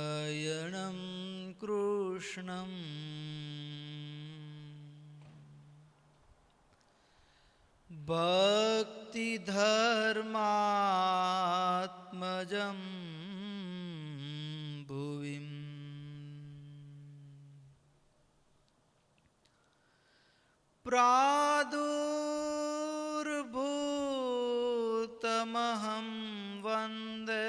સ્વામિનારાયણં કૃષ્ણં ભક્તિધર્માત્મજં ભુવિં પ્રાદુર્ભૂતમહં વંદે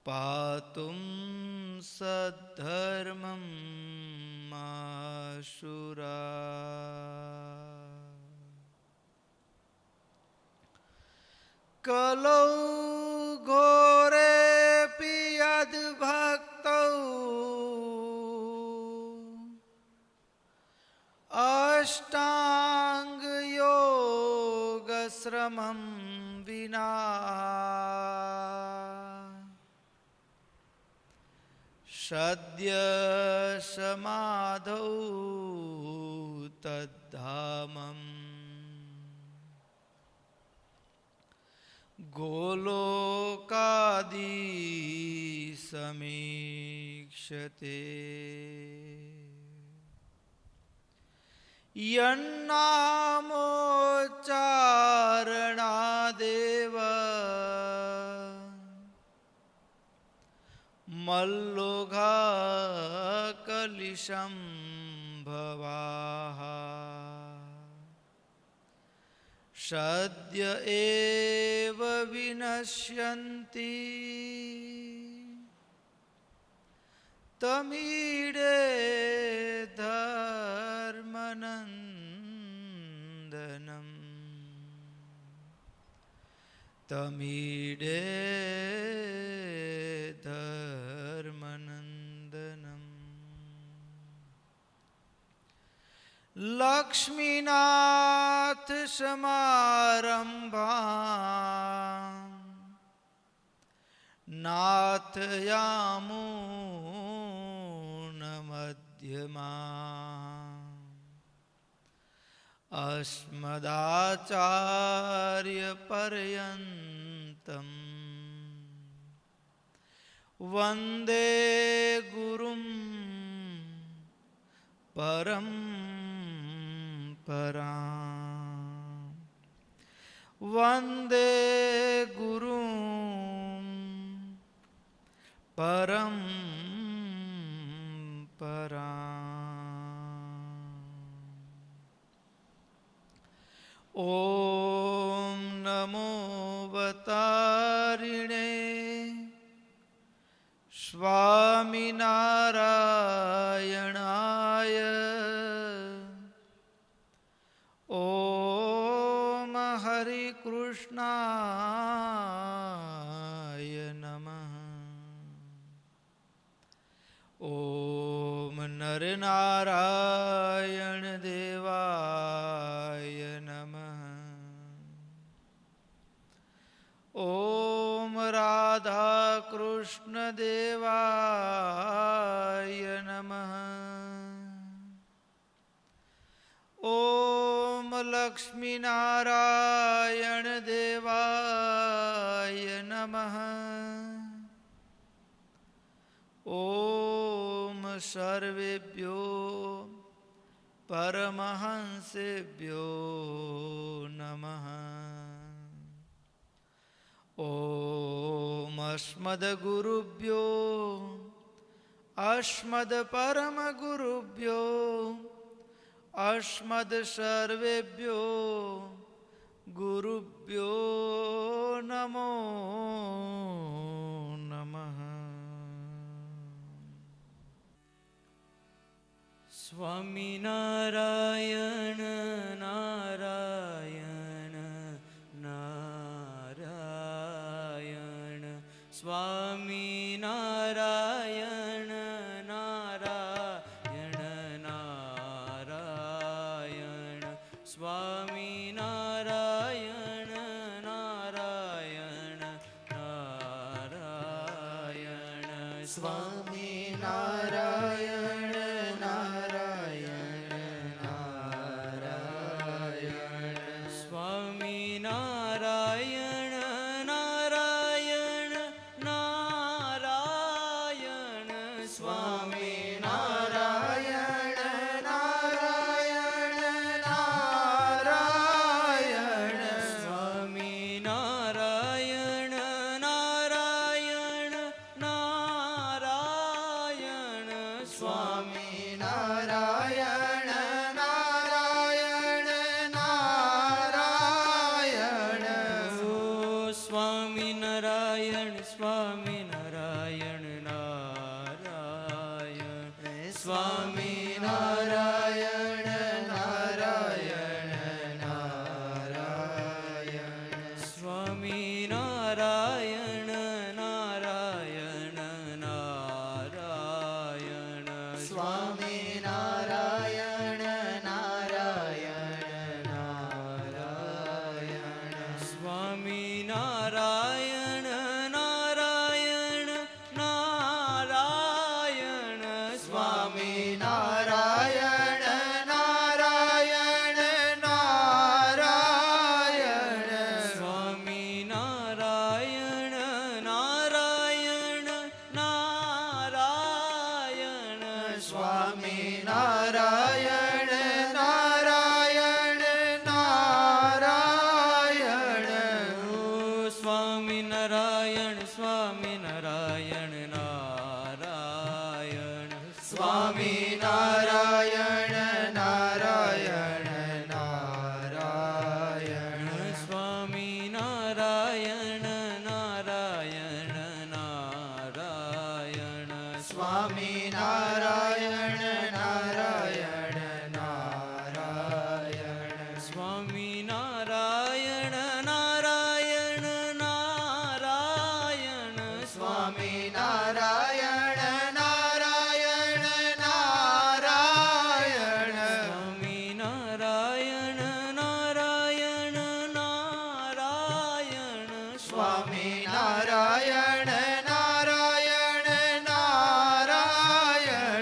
પાતું સદ્ધર્મં આશુરા કલૌ ઘોરેપિ યદ્ભક્તૌ અષ્ટાંગ યોગશ્રમં વિના સદ્ય સમાધૌ તદ્ધામં ગોલોકાદી સમીક્ષતે યન્નામોચ્ચારણાદેવ મલ્લોઘા કલિશં ભવાહ સદ્ય એવ વિનશ્યન્તિ તમીડે ધર્મનંદનમ તમીડે ધર્મનંદનમ લક્ષ્મીનાથ સમારંભાં નાથયામૂન મધ્યમાં અસ્મદાચાર્ય પર્યંતમ વંદે ગુરુમ પરંપરાં વંદે ગુરુમ પરંપરાં ઓમ નમો અવતારિણે સ્વામિનારાયણાય ઓમ હરિકૃષ્ણાય નમઃ ઓમ નરનારાયણ દેવાય નમઃ ઓમ રાધાકૃષ્ણ દેવાય નમઃ ઓમ લક્ષ્મીનારાયણ દેવાય નમઃ ઓમ સર્વેભ્યો પરમહંસેભ્યો નમઃ ઓમ અસ્મદ્ગુરુભ્યો અસ્મદ્પરમગુરુભ્યો અસ્મદ્સર્વેભ્યો ગુરુભ્યો નમો નમઃ સ્વામિનારાયણ નારાયણ નારાયણ સ્વામિનારાયણ નારાયણ નારાયણ સ્વામિનારાયણ સ્વામી નારાયણ નારાયણ નારાયણ ઓ સ્વામી નારાયણ સ્વામી નારાયણ નારાયણ સ્વામી નારાયણ નારાયણ નારાયણ સ્વામી નારાયણ નારાયણ નારાયણ સ્વામી નારાયણ નારાયણ નારાયણ સ્વામી નારાયણ નારાયણ નારાયણ સ્વામી નારાયણ નારાયણ નારાયણ સ્વામી નારાયણ નારાયણ નારાયણ સ્વામી નારાયણ નારાયણ નારાયણ ઓ સ્વામી નારાયણ સ્વામી નારાયણ નારાયણ સ્વામી નારાયણ નારાયણ નારાયણ સ્વામી નારાયણ નારાયણ નારાયણ સ્વામી નારાયણ નારાયણ નારાયણ સ્વામી નારાયણ નારાયણ નારાયણ સ્વામી નારાયણ નારાયણ નારાયણ સ્વામી નારાયણ નારાયણ નારાયણ સ્વામી નારાયણ નારાયણ નારાયણ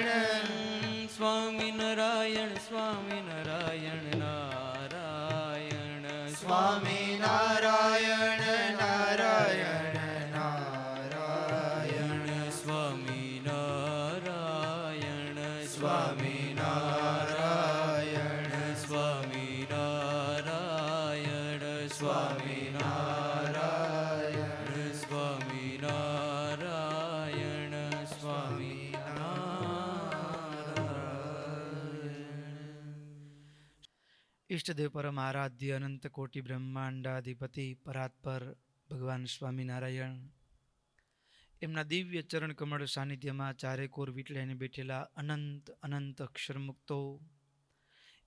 સ્વામી નારાયણ સ્વામી નારાયણ નારાયણ સ્વામી નારાયણ નારાયણ નારાયણ સ્વામી નારાયણ સ્વામી નારાયણ સ્વામી નારાયણ સ્વામી નારાયણ સ્વામી નારાયણ સ્વામી નારાયણ ઈષ્ટદેવ પરમ આરાધ્ય અનંત કોટી બ્રહ્માંડાધિપતિ પરાત્પર ભગવાન સ્વામિનારાયણ એમના દિવ્ય ચરણ કમળ સાનિધ્યમાં ચારેકોર વીટલાઈને બેઠેલા અનંત અનંત અક્ષરમુક્તો,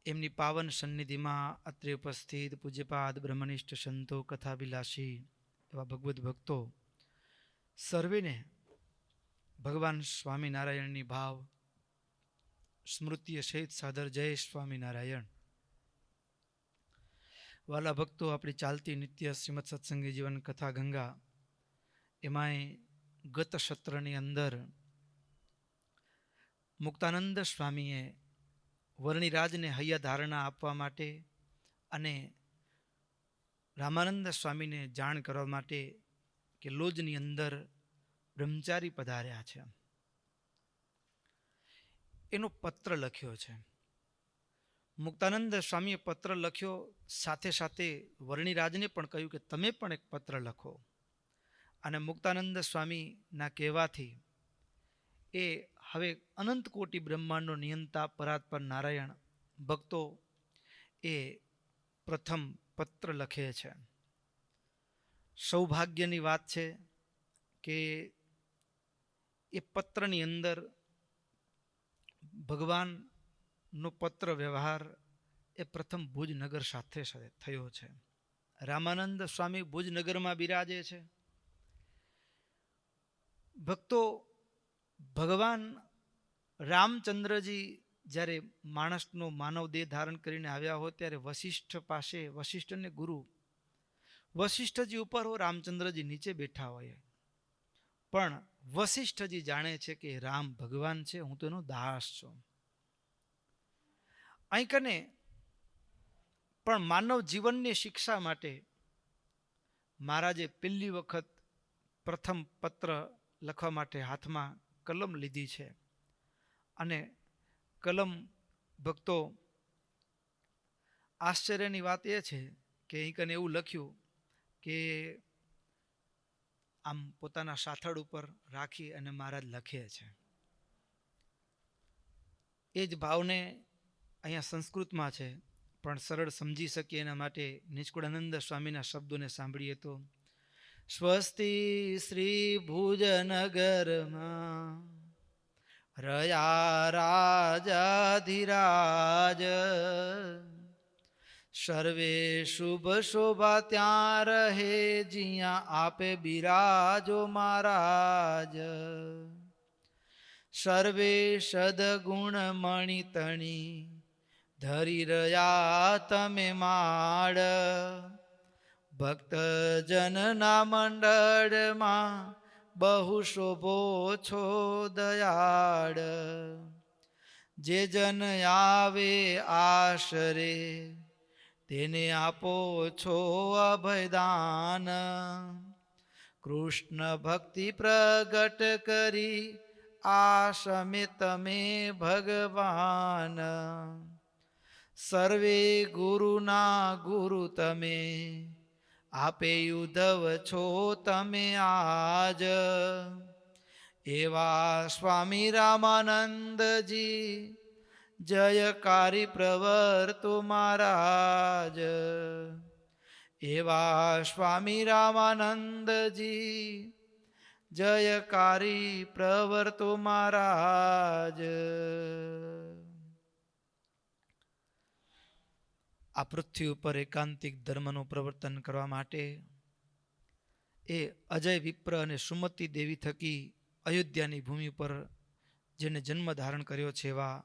એમની પાવન સન્નિધિમાં અત્રે ઉપસ્થિત પૂજ્યપાદ બ્રહ્મનિષ્ઠ સંતો કથાભિલાષી એવા ભગવદ્ ભક્તો સર્વેને ભગવાન સ્વામિનારાયણની ભાવ સ્મૃતિએ સહિત સાદર જય સ્વામિનારાયણ. વાલા ભક્તો, આપણી ચાલતી નિત્ય શ્રીમદ સત્સંગી જીવન કથા ગંગા એમાંય ગત સત્રની અંદર મુક્તાનંદ સ્વામીએ વર્ણિરાજને હૈયા ધારણા આપવા માટે અને રામાનંદ સ્વામીને જાણ કરવા માટે કે લોજની અંદર બ્રહ્મચારી પધાર્યા છે એનો પત્ર લખ્યો છે. મુક્તાનંદ સ્વામીએ પત્ર લખ્યો, સાથે સાથે વર્ણિરાજને પણ કહ્યું કે તમે પણ એક પત્ર લખો. અને મુક્તાનંદ સ્વામીના કહેવાથી એ હવે અનંત કોટી બ્રહ્માંડનો નિયંતા પરાત્પર નારાયણ ભક્તો એ પ્રથમ પત્ર લખે છે. સૌભાગ્યની વાત છે કે એ પત્રની અંદર ભગવાનનો પત્ર વ્યવહાર એ પ્રથમ ભુજનગર સાથે થયો છે. રામાનંદ સ્વામી ભુજનગરમાં બિરાજે છે. ભક્તો, ભગવાન રામચંદ્રજી જ્યારે માણસનો માનવ દેહ ધારણ કરીને આવ્યા હોય ત્યારે વશિષ્ઠ પાસે, વશિષ્ઠને ગુરુ, વશિષ્ઠજી ઉપર હો, રામચંદ્રજી નીચે બેઠા હોય, પણ વશિષ્ઠજી જાણે છે કે રામ ભગવાન છે, હું તો એનો દાસ છું. અહીં કને પણ માનવ જીવનની શિક્ષા માટે મહારાજે પહેલી વખત પ્રથમ પત્ર લખવા માટે હાથમાં કલમ લીધી છે. અને કલમ, ભક્તો, આશ્ચર્યની વાત એ છે કે અહીં કને એવું લખ્યું કે આમ પોતાના સાથળ ઉપર રાખી અને મહારાજ લખે છે. એ જ ભાવને અહીંયા સંસ્કૃતમાં છે, પણ સરળ સમજી શકીએ એના માટે નિષ્કુળાનંદ સ્વામીના શબ્દોને સાંભળીએ તો સ્વસ્તિ શ્રી ભુજનગરમાં રયા રાજાધિરાજ સર્વે શુભ શોભા ત્યાં રહે જ્યાં આપે બિરાજો મહારાજ સર્વે સદગુણ મણિતણી ધરી રહ્યા તમે માળ ભક્ત જનના મંડળમાં બહુ શોભો છો દયાળ જે જન આવે આશરે તેને આપો છો અભયદાન કૃષ્ણ ભક્તિ પ્રગટ કરી આશમે તમે ભગવાન સર્વે ગુરુના ગુરુ તમે આપે ઉદ્ધવ છો તમે આજ એવા સ્વામી રામાનંદજી જયકારી પ્રવર્તો મહારાજ એવા સ્વામી રામાનંદજી જયકારી પ્રવર્તો મહારાજ. આ પૃથ્વી ઉપર એકાંતિક ધર્મનું પ્રવર્તન કરવા માટે એ અજય વિપ્ર અને સુમતિ દેવી થકી અયોધ્યાની ભૂમિ પર જેને જન્મ ધારણ કર્યો છે એવા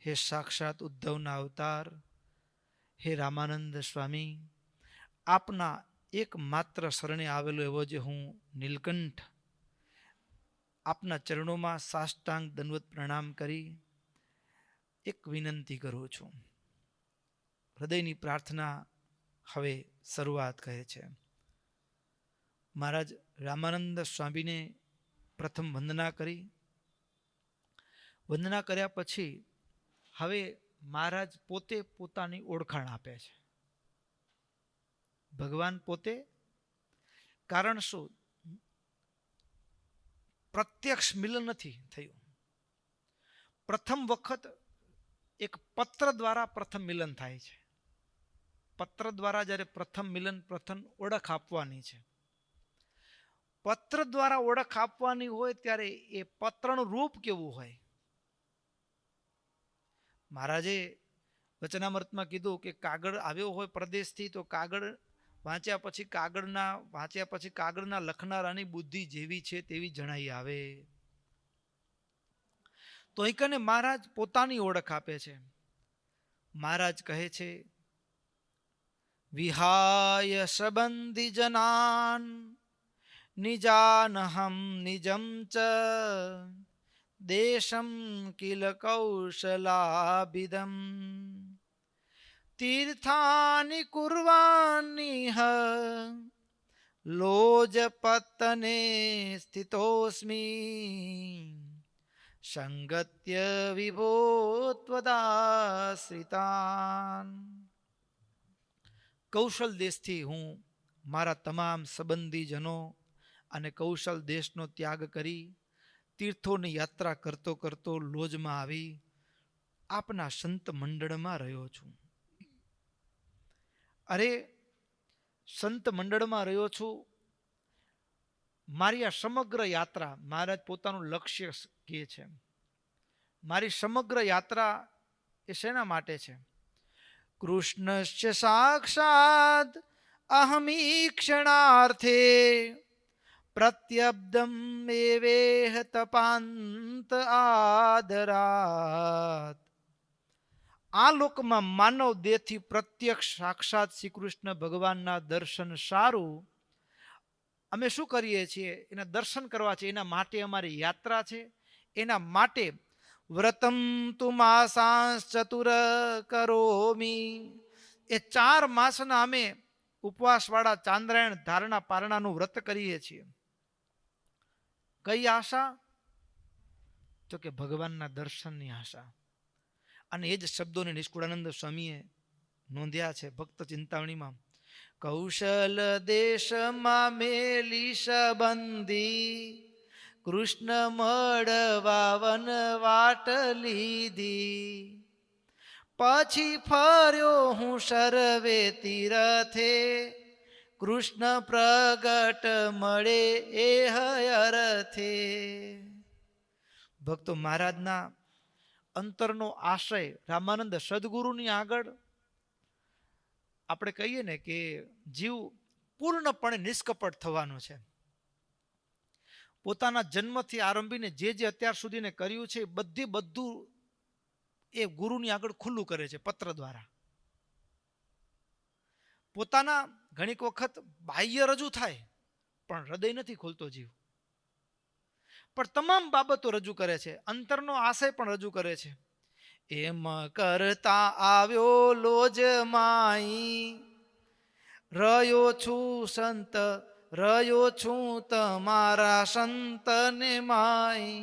હે સાક્ષાત ઉદ્ધવના અવતાર હે રામાનંદ સ્વામી, આપના એકમાત્ર શરણે આવેલો એવો જે હું નીલકંઠ આપના ચરણોમાં સાષ્ટાંગ દંડવત પ્રણામ કરી એક વિનંતી કરું છું. હૃદયની પ્રાર્થના હવે શરૂઆત કહે છે. મહારાજ રામાનંદ સ્વામીને પ્રથમ વંદના કરી, વંદના કર્યા પછી હવે મહારાજ પોતે પોતાની ઓળખાણ આપે છે. ભગવાન પોતે, કારણ શું? પ્રત્યક્ષ મિલન નથી થયું. પ્રથમ વખત એક પત્ર દ્વારા પ્રથમ મિલન થાય છે. પત્ર દ્વારા જ્યારે પ્રથમ મિલન, પ્રથમ ઓળખ આપવાની છે. પત્ર દ્વારા ઓળખ આપવાની હોય ત્યારે એ પત્રનું રૂપ કેવું હોય? મહારાજે વચનામૃતમાં કીધું કે કાગળ આવ્યો હોય પરદેશથી તો કાગળ વાંચ્યા પછી કાગળના લખનારાની બુદ્ધિ જેવી છે તેવી જણાઈ આવે. તો અહીં કને મહારાજ પોતાની ઓળખ આપે છે. મહારાજ કહે છે વિહાય સંબંધી જનાન નિજાનહમ નિજમ ચ દેશમ કિલ કૌશલાભિદમ તીર્થાનિ કુર્વાનિહ લોજપતને સ્થિતોસ્મી સંગત્ય વિભો ત્વદાશ્રિતાન. કૌશલ દેશથી હું મારા તમામ સંબંધીજનો અને કૌશલ દેશનો ત્યાગ કરી તીર્થોની યાત્રા કરતો કરતો લોજમાં આવી આપના સંત મંડળમાં રહ્યો છું. અરે સંત મંડળમાં રહ્યો છું. મારી આ સમગ્ર યાત્રા, મહારાજ પોતાનું લક્ષ્ય કહે છે, મારી સમગ્ર યાત્રા એ શેના માટે છે? કૃષ્ણસ્ય સાક્ષાત અહમીક્ષણાર્થે પ્રત્યબ્દમ એવેહ તપાંત આદરાત. આ લોકમાં માનવ દેહથી પ્રત્યક્ષ સાક્ષાત શ્રી કૃષ્ણ ભગવાનના દર્શન સારું અમે શું કરીએ છીએ? એના દર્શન કરવા છે, એના માટે અમારી યાત્રા છે. એના માટે વ્રતમ તુ માસાંસ ચતુર કરોમી, એ 4 માસના અમે ઉપવાસવાળા ચાંદ્રાયણ ધારણા પારણાનું વ્રત કરીએ છીએ. કઈ આશા? તો કે ભગવાનના દર્શનની આશા. અને એ જ શબ્દોને નિષ્કુળાનંદ સ્વામીએ નોંધ્યા છે ભક્ત ચિંતામણીમાં. કૌશલ દેશમાં મેલી સંબંધી કૃષ્ણ મળવા વનવાટ લીધી, પછી ફર્યો હું સર્વે તીરથે, કૃષ્ણ પ્રગટ મળે એ અર્થે. ભક્તો, મહારાજના અંતરનો આશય રામાનંદ સદગુરુની આગળ આપણે કહીએ ને કે જીવ પૂર્ણપણે નિષ્કપટ થવાનો છે. પોતાના જન્મથી આરંભીને જે અત્યાર સુધીને કર્યું છે બધું એ ગુરુની આગળ ખુલ્લું કરે છે પત્ર દ્વારા. પોતાના ઘણીક વખત બાહ્ય રજૂ થાય પણ હૃદય નથી ખોલતો જીવ, પણ તમામ બાબતો રજૂ કરે છે, અંતરનો આશય પણ રજૂ કરે છે. એમ કરતા આવ્યો લોજ માઈ, રહ્યો છું સંત, રહ્યો છું તમારા સંતને માઈ,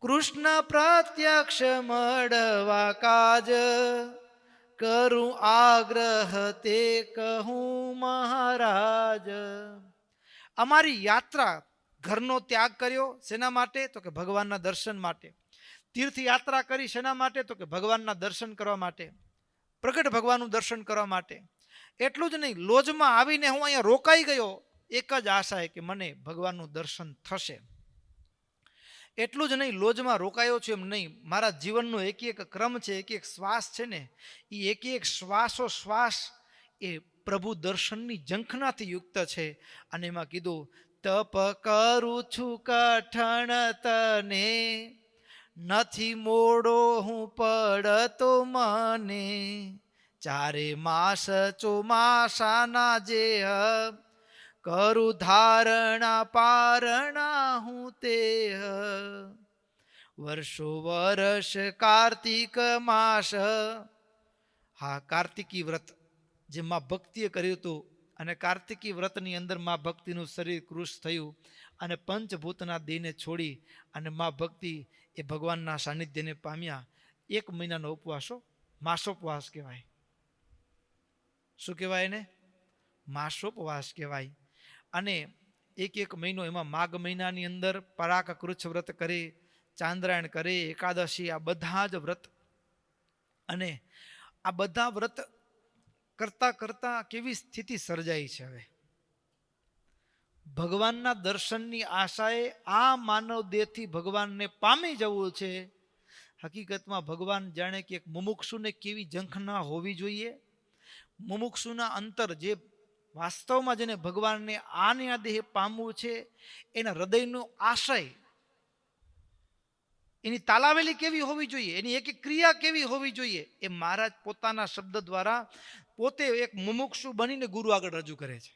કૃષ્ણ પ્રત્યક્ષ મળવા કાજ, કરું આગ્રહ તે કહું મહારાજ. અમારી યાત્રા, ઘરનો ત્યાગ કર્યો શેના માટે? તો કે ભગવાનના દર્શન માટે. તીર્થયાત્રા કરી શેના માટે? તો કે ભગવાનના દર્શન કરવા માટે, પ્રગટ ભગવાનનું દર્શન કરવા માટે. એટલું જ નહીં, લોજમાં આવીને હું અહીંયા રોકાઈ ગયો એક જ આશા કે મને ભગવાનનું દર્શન થશે. એટલું જ નહીં, લોજમાં રોકાયો છું એમ નહીં, મારા જીવનનો એક એક ક્રમ છે, એક એક શ્વાસ છે ને, એ એક એક શ્વાસોશ્વાસ એ પ્રભુ દર્શનની ઝંખનાથી યુક્ત છે. અને એમાં કીધું, તપ કરું છું કઠણ તને, નથી મોડો હું પડતો મને, ચારે માસ ચોમાસાના જે કરું ધારણા પારણા હું તે, વર્ષો વર્ષ કાર્તિક માસ. હા, કાર્તિકી વ્રત જે મા ભક્તિએ કર્યું હતું, અને કાર્તિકી વ્રતની અંદર મા ભક્તિનું શરીર કૃશ થયું, અને પંચભૂતના દેહને છોડી અને મા ભક્તિ એ ભગવાનના સાનિધ્યને પામ્યા. 1 મહિનાનો ઉપવાસો, માસોપવાસ કહેવાય. શું કહેવાય એને? માસોપવાસ કહેવાય. અને એક મહિનો, એમાં માઘ મહિનાની અંદર પરાક કૃચ્છ વ્રત કરે, ચાંદ્રાયણ કરે, એકાદશી, આ બધા જ વ્રત. અને આ બધા વ્રત કરતા કરતા કેવી સ્થિતિ સર્જાઈ છે. હવે ભગવાનના દર્શનની આશાએ આ માનવ દેહથી ભગવાનને પામી જવું છે. હકીકતમાં ભગવાન જાણે કે એક મુમુક્ષુને કેવી ઝંખના હોવી જોઈએ. મુમુક્ષુના અંતર, જે વાસ્તવમાં જેને ભગવાનને આને આ દેહ પામવું છે, એના હૃદયનો આશય, એની તાલાવેલી કેવી હોવી જોઈએ, એની એક ક્રિયા કેવી હોવી જોઈએ, એ મહારાજ પોતાના શબ્દ દ્વારા પોતે એક મુમુક્ષુ બનીને ગુરુ આગળ રજૂ કરે છે.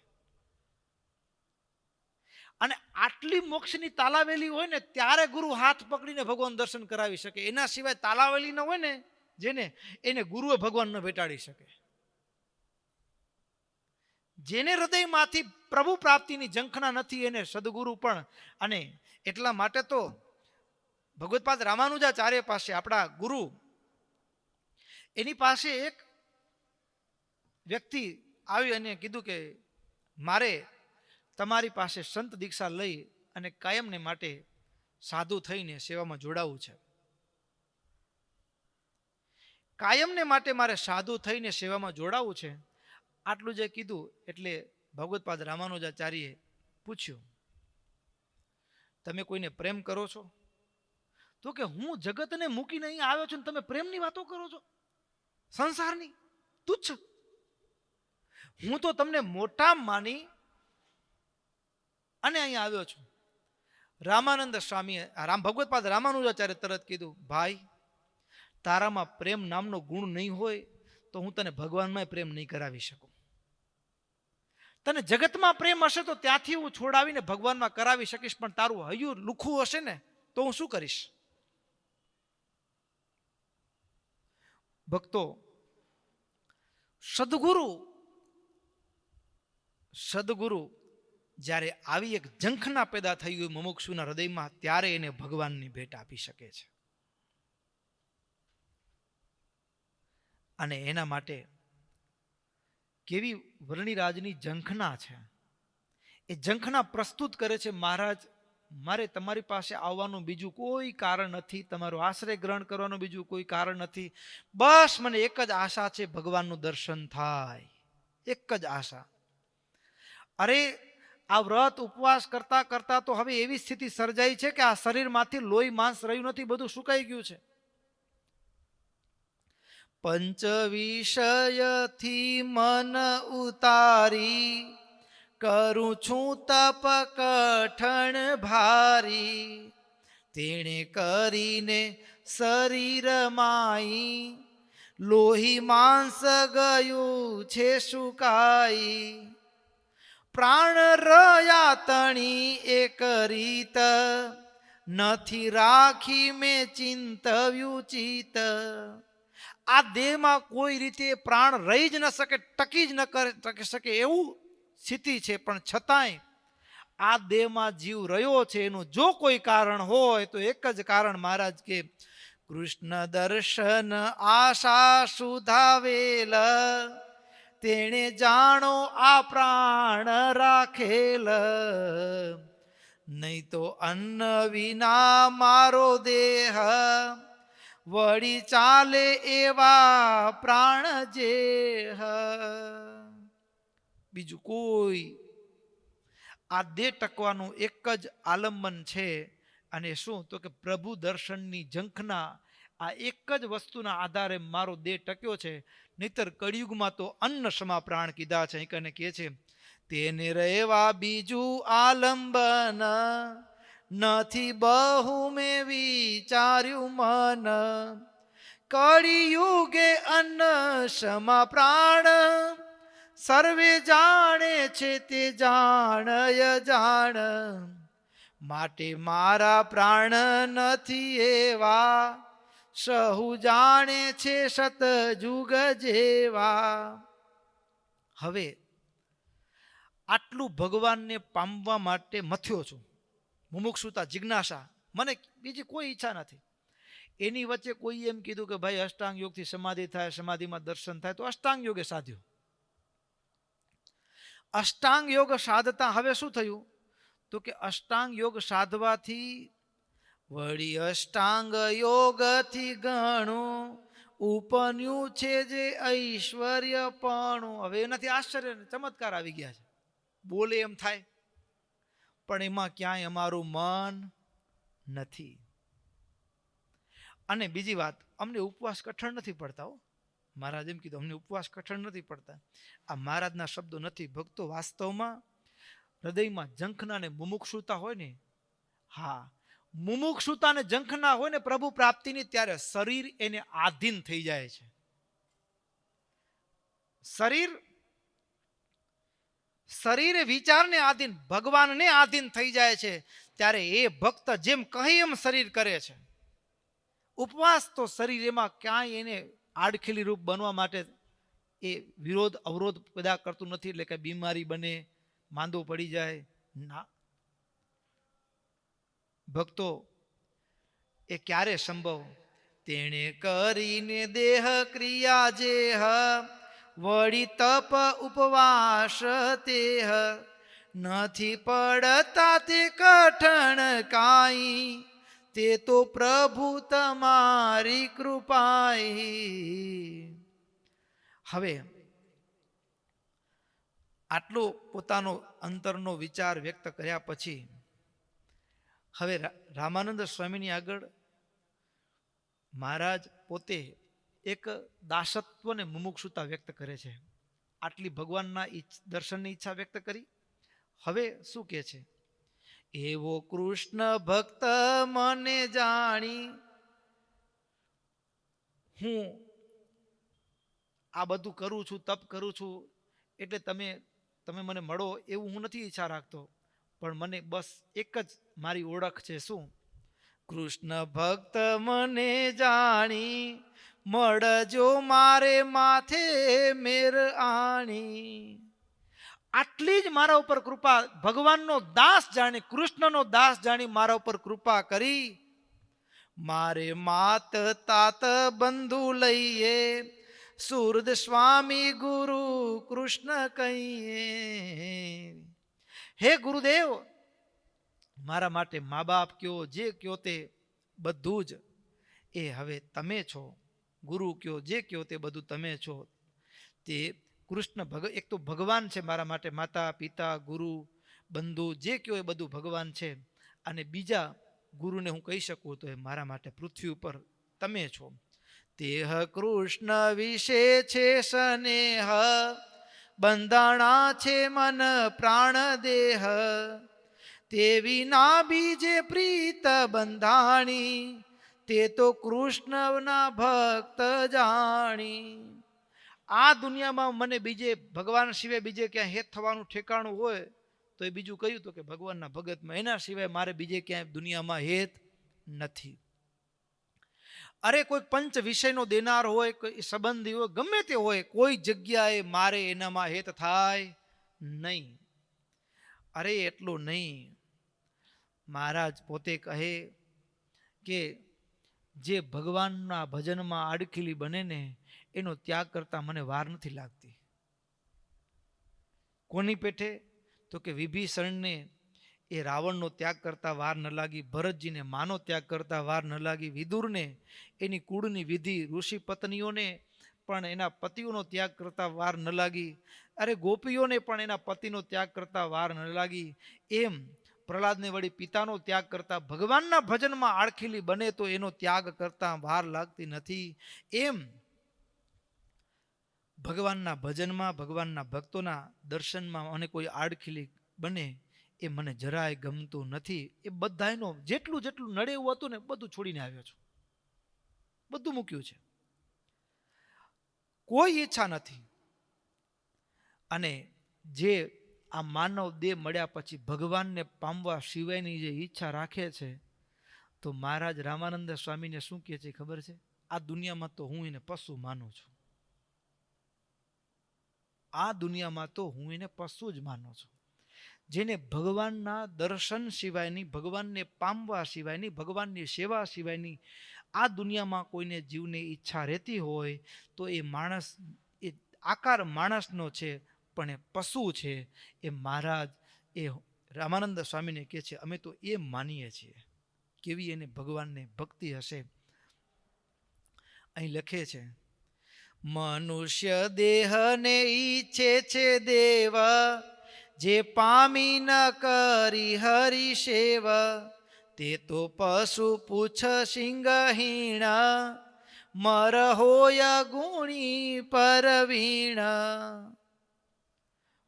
અને આટલી મોક્ષની તાલાવેલી હોય ને ત્યારે ગુરુ હાથ પકડીને ભગવાન દર્શન કરાવી શકે. એના સિવાય તાલાવેલી ન હોય ને જેને, એને ગુરુએ ભગવાન ન ભેટાડી શકે. જેને હૃદયમાંથી પ્રભુ પ્રાપ્તિની ઝંખના નથી એને સદગુરુ પણ. અને એટલા માટે તો ભગવત્પાદ રામાનુજાચાર્ય પાસે, આપણા ગુરુ, એની પાસે એક વ્યક્તિ આવી અને કીધું કે મારે તમારી પાસે સંત દીક્ષા લઈ અને કાયમને માટે સાધુ થઈને સેવામાં જોડાવું છે. કાયમને માટે મારે સાધુ થઈને સેવામાં જોડાવું છે. આટલું જે કીધું એટલે ભગવત્પાદ રામાનુજાચાર્યે પૂછ્યું, તમે કોઈને પ્રેમ કરો છો? તો કે હું જગતને મૂકીને અહીં આવ્યો છું ને તમે પ્રેમની વાતો કરો છો, સંસારની તુચ્છ. હું તો તમને મોટા માની અને અહીંયા આવ્યો છું. રામાનંદ સ્વામીએ, ભગવત્પાદ રામાનુજાચાર્ય તરત કીધું, ભાઈ, તારામાં પ્રેમ નામનો ગુણ નહીં હોય તો હું તને ભગવાનમાં પ્રેમ નહીં કરાવી શકું. તને જગતમાં પ્રેમ હશે તો ત્યાંથી હું છોડાવીને ભગવાનમાં કરાવી શકીશ, પણ તારું હૈયું લુખું હશે ને તો હું શું કરીશ? ભક્તો, સદગુરુ જ્યારે આવી એક ઝંખના પેદા થઈ હોય મુમુક્ષુના હૃદયમાં, ત્યારે એને ભગવાનની ભેટ આપી શકે છે. અને એના માટે કેવી વર્ણિરાજની ઝંખના છે, એ ઝંખના પ્રસ્તુત કરે છે મહારાજ મારે તમારી પાસે આવવાનું બીજું કોઈ કારણ નથી, તમારો આશ્રય ગ્રહણ કરવાનું બીજું કોઈ કારણ નથી. બસ મને એક જ આશા છે, ભગવાનનું દર્શન થાય, એક જ આશા. અરે આ વ્રત ઉપવાસ કરતા કરતા તો હવે એવી સ્થિતિ સર્જાઈ છે કે આ શરીરમાંથી લોહી માંસ રહ્યું નથી, બધું સુકાઈ ગયું છે. પંચ વિષયથી મન ઉતારી, કરું છું તપ કઠણ ભારી. તેણે કરીને શરીર માઈ, લોહી માંસ ગયું છે સુકાઈ. પ્રાણ રહ્યા તણી એક રીત, નથી રાખી મેં ચિંતવ્યું ચિત. આ દેહમાં કોઈ રીતે પ્રાણ રહી જ ન શકે, ટકી જ ન કરી શકે એવું સ્થિતિ છે. પણ છતાંય આ દેહમાં જીવ રહ્યો છે એનું જો કોઈ કારણ હોય તો એક જ કારણ મહારાજ કે કૃષ્ણ દર્શન આશા સુધાવેલ, તેણે જાણો આ પ્રાણ રાખેલ. નહીં તો અન્ન વિના મારો દેહ, વળી ચાલે એવા પ્રાણ જેહ. બીજું કોઈ આ દેહ ટકવાનું એક જ આલંબન છે, અને શું તો કે પ્રભુ દર્શનની ઝંખના. આ એક જ વસ્તુના આધારે મારો દેહ ટક્યો છે. નહીતર કળિયુગમાં તો અન્ન સમા પ્રાણ કીધા છે. અહીં કહે છે તેને રહેવા બીજું આલંબન, નથી બહુ મેં વિચાર્યું મન. કળિયુગે અન્ન સમા પ્રાણ, સર્વે જાણે છે તે જાણય જાણ. માટે મારા પ્રાણ નથી એવા, સહુ જાણે છે સતજુગ જેવા. હવે આટલું ભગવાનને પામવા માટે મથ્યો છું, મુમુક્ષુતા જિજ્ઞાસા, મને બીજી કોઈ ઈચ્છા નથી. એની વચ્ચે કોઈ એમ કીધું કે ભાઈ અષ્ટાંગ યોગથી સમાધિ થાય, સમાધિમાં દર્શન થાય, તો અષ્ટાંગ યોગે સાધ્યો. અષ્ટાંગ યોગ સાધતા હવે શું થયું તો કે અષ્ટાંગ યોગ સાધવાથી વળી અષ્ટાંગ યોગથી ઘણું ઉપન્યું છે જે ઐશ્વર્યપણું. હવે એનાથી આશ્ચર્ય ચમત્કાર આવી ગયા છે. બોલે એમ થાય પણ એમાં ક્યાંય અમારું મન નથી. અને બીજી વાત, અમને ઉપવાસ કઠણ નથી પડતા હો. મહારાજ એમ કીધું અમને ઉપવાસ કઠણ નથી પડતા. આ મહારાજના શબ્દો નથી. ભક્તો વાસ્તવમાં હૃદયમાં ઝંખના ને મુમુક્ષુતા હોય ને, હા મુમુક્ષુતા ને ઝંખના હોય ને પ્રભુ પ્રાપ્તિની, ત્યારે શરીર એને આધીન થઈ જાય છે. શરીર વિચારને આધીન, ભગવાનને આધીન થઈ જાય છે. ત્યારે એ ભક્ત જેમ કહે એમ શરીર કરે છે. ઉપવાસ તો શરીર એમાં ક્યાંય એને આડખીલી રૂપ બનવા માટે એ વિરોધ અવરોધ પેદા કરતું નથી. એટલે કે બીમારી બને, માંદો પડી જાય ના. ભક્તો એ ક્યારે સંભવ? તેણે કરીને દેહ ક્રિયા જેહ, વળી તપ ઉપવાસ તેહ. નથી પડતા તે કઠણ કાઈ, તે તો પ્રભુ તમારી કૃપાઈ. હવે આટલો પોતાનો અંતરનો વિચાર વ્યક્ત કર્યા પછી હવે રામાનંદ સ્વામીની આગળ મહારાજ પોતે એક દાસત્વ ને મુમુક્ષુતા વ્યક્ત કરે છે. આટલી ભગવાનના દર્શનની ઈચ્છા વ્યક્ત કરી. હવે શું કહે છે? એવો કૃષ્ણ ભક્ત મને જાણી, હું આ બધું કરું છું, તપ કરું છું, એટલે તમે મને મળો એવું હું નથી ઈચ્છા રાખતો. પણ મને બસ એક જ મારી ઓળખ છે. શું? કૃષ્ણ ભક્ત મને જાણી, મળજો મારે માથે મેર આણી. આટલી જ મારા ઉપર કૃપા, ભગવાનનો દાસ જાણી, કૃષ્ણનો દાસ જાણી મારા ઉપર કૃપા કરી. મારે માત તાત બંધુ લઈએ, સુરદ સ્વામી ગુરુ કૃષ્ણ કહીએ. હે ગુરુદેવ, મારા માટે મા બાપ કયો જે કયો તે બધું જ એ હવે તમે છો. ગુરુ કયો જે કયો તે બધું તમે છો. તે કૃષ્ણ એક તો ભગવાન છે મારા માટે, માતા પિતા ગુરુ બંધુ જે કયો એ બધું ભગવાન છે. અને બીજા ગુરુને હું કહી શકું તો એ મારા માટે પૃથ્વી ઉપર તમે છો. તેહ કૃષ્ણ વિશે છે સ્નેહ, બંધાણા છે મન પ્રાણ દેહ. તે વિના બીજે પ્રીત બંધાણી, તે તો કૃષ્ણના ભક્ત જાણી. આ દુનિયામાં મને બીજે ભગવાન સિવાય બીજે ક્યાં હેત થવાનું ઠેકાણું હોય તો એ બીજું કહ્યું તો કે ભગવાનના ભગતમાં. એના સિવાય મારે બીજે ક્યાંય દુનિયામાં હેત નથી. અરે કોઈ પંચ વિષયનો દેનાર હોય, કોઈ સંબંધી હોય, ગમે તે હોય, કોઈ જગ્યાએ મારે એનામાં હેત થાય નહીં. અરે એટલું નહીં, મહારાજ પોતે કહે કે જે ભગવાનના ભજનમાં આડખીલી બને ને એનો ત્યાગ કરતા મને વાર નથી લાગતી. કોની પેઠે? તો કે વિભીષણને એ રાવણનો ત્યાગ કરતા વાર ન લાગી, ભરતજીને માનો ત્યાગ કરતા વાર ન લાગી, વિદુરને એની કુળની વિધિ, ઋષિ પત્નીઓને પણ એના પતિઓનો ત્યાગ કરતા વાર ન લાગી. અરે ગોપીઓને પણ એના પતિનો ત્યાગ કરતા વાર ન લાગી. એમ પ્રહલાદને વળી પિતાનો ત્યાગ કરતા ભગવાનના ભજનમાં આડખીલી બને તો એનો ત્યાગ કરતા વાર લાગતી નથી. એમ ભગવાનના ભજનમાં, ભગવાનના ભક્તોના દર્શનમાં મને કોઈ આડખીલી બને એ મને જરાય ગમતું નથી. એ બધાયનો જેટલું જેટલું નડે એવું હતું ને બધું છોડીને આવ્યો છું, બધું મૂક્યું છે, કોઈ ઈચ્છા નથી. અને જે આ માનવ દેહ મળ્યા પછી ભગવાનને પામવા સિવાયની જે ઈચ્છા રાખે છે તો મહારાજ રામાનંદ સ્વામીને શું કહે છે ખબર છે? આ દુનિયામાં તો હું એને પશુ માનું છું. આ દુનિયામાં તો હું એને પશુ જ માનું છું. જેને ભગવાનના દર્શન સિવાયની, ભગવાનને પામવા સિવાયની, ભગવાનની સેવા સિવાયની આ દુનિયામાં કોઈને જીવને ઈચ્છા રહેતી હોય તો એ માણસ, એ આકાર માણસનો છે પણ એ પશુ છે. એ મહારાજ એ રામાનંદ સ્વામીને કહે છે અમે તો એમ માનીએ છીએ. કેવી એને ભગવાનને ભક્તિ હશે. અહીં લખે છે, મનુષ્ય દેહને ઈચ્છે છે દેવ, જે પામી ન કરી હરિ સેવ. તે તો પશુ પૂછ સિંગહીણ, મર હોય ગુણી પરવીણ.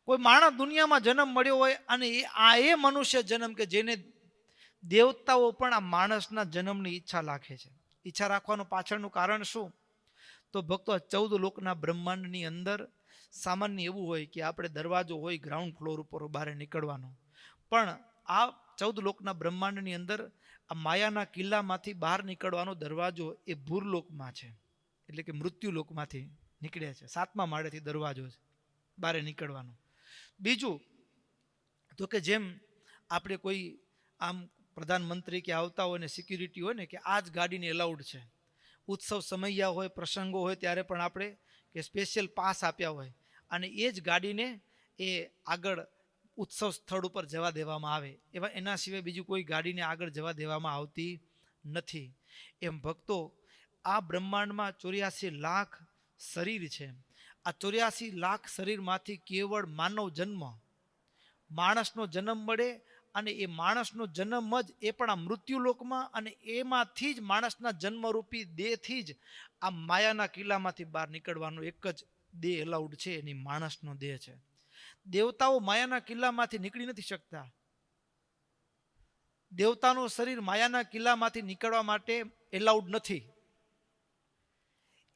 કોઈ માણસ દુનિયામાં જન્મ મળ્યો હોય અને એ મનુષ્ય જન્મ કે જેને દેવતાઓ પણ આ માણસના જન્મની ઈચ્છા રાખે છે. ઈચ્છા રાખવાનું પાછળનું કારણ શું? તો ભક્તો 14 લોકના બ્રહ્માંડની અંદર સામાન્ય એવું હોય કે આપણે દરવાજો હોય ગ્રાઉન્ડ ફ્લોર ઉપર બહાર નીકળવાનો, પણ આ 14 લોકના બ્રહ્માંડની અંદર આ માયાના કિલ્લામાંથી બહાર નીકળવાનો દરવાજો એ ભૂરલોકમાં છે, એટલે કે મૃત્યુ લોકમાંથી નીકળ્યા છે. 7મા માળેથી દરવાજો છે બહાર નીકળવાનો. બીજું તો કે જેમ આપણે કોઈ આમ પ્રધાનમંત્રી કે આવતા હોય ને સિક્યુરિટી હોય ને કે આ જ ગાડીને એલાઉડ છે, ઉત્સવ સમયા હોય, પ્રસંગો હોય ત્યારે પણ આપણે કે સ્પેશિયલ પાસ આપ્યા હોય અને એ જ ગાડીને એ આગળ ઉત્સવ સ્થળ ઉપર જવા દેવામાં આવે. એવા એના સિવાય બીજું કોઈ ગાડીને આગળ જવા દેવામાં આવતી નથી. એમ ભક્તો આ બ્રહ્માંડમાં 84 લાખ શરીર છે. આ 84 લાખ શરીરમાંથી કેવળ માનવ જન્મ, માણસનો જન્મ મળે અને એ માણસનો જન્મ જ એ પણ આ મૃત્યુલોકમાં, અને એમાંથી જ માણસના જન્મરૂપી દેહથી જ આ માયાના કિલ્લામાંથી બહાર નીકળવાનો એક જ દેહ એલાઉડ છે, એની માણસનો દેહ છે. દેવતાઓ માયાના કિલ્લામાંથી નીકળી નથી શકતા. દેવતાનું શરીર માયાના કિલ્લામાંથી નીકળવા માટે એલાઉડ નથી.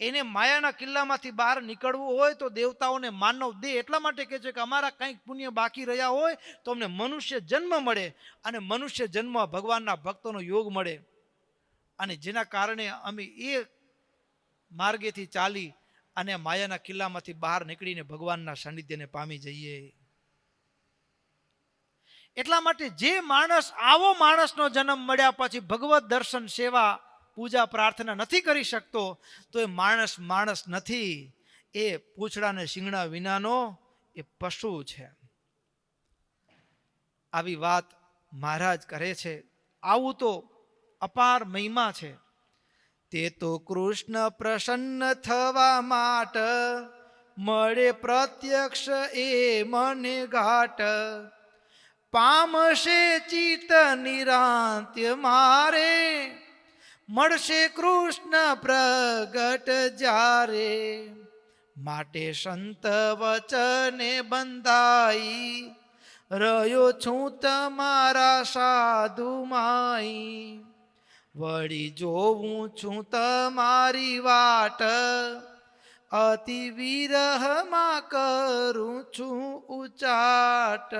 એને માયાના કિલ્લામાંથી બહાર નીકળવું હોય તો દેવતાઓને માનવ દેહ એટલા માટે કહે છે કે અમારા કંઈક પુણ્ય બાકી રહ્યા હોય તો અમને મનુષ્ય જન્મ મળે, અને મનુષ્ય જન્મ ભગવાનના ભક્તોનો યોગ મળે, અને જેના કારણે અમે એ માર્ગેથી ચાલી અને માયાના કિલ્લામાંથી બહાર નીકળીને ભગવાનના સાનિધ્યને પામી જઈએ. એટલા માટે જે માણસ આવો માણસનો જન્મ મળ્યા પછી ભગવત દર્શન, સેવા, પૂજા, પ્રાર્થના નથી કરી શકતો તો એ માણસ માણસ નથી, એ પૂંછડા ને શિંગડા વિનાનો એ પશુ છે. આવી વાત મહારાજ કરે છે. આવું તો અપાર મહિમા છે. તે તો કૃષ્ણ પ્રસન્ન થવા માટે મળે પ્રત્યક્ષ એ મને ઘાટ. પામશે ચિત્ત નિરાંત્ય મારે મળશે કૃષ્ણ પ્રગટ જ્યારે. માટે સંત વચને બંધાઈ રહ્યો છું તમારા સાધુ માઈ. વળી જોઉં છું તમારી વાટ અતિ વિરહમાં કરું છું ઉચાટ.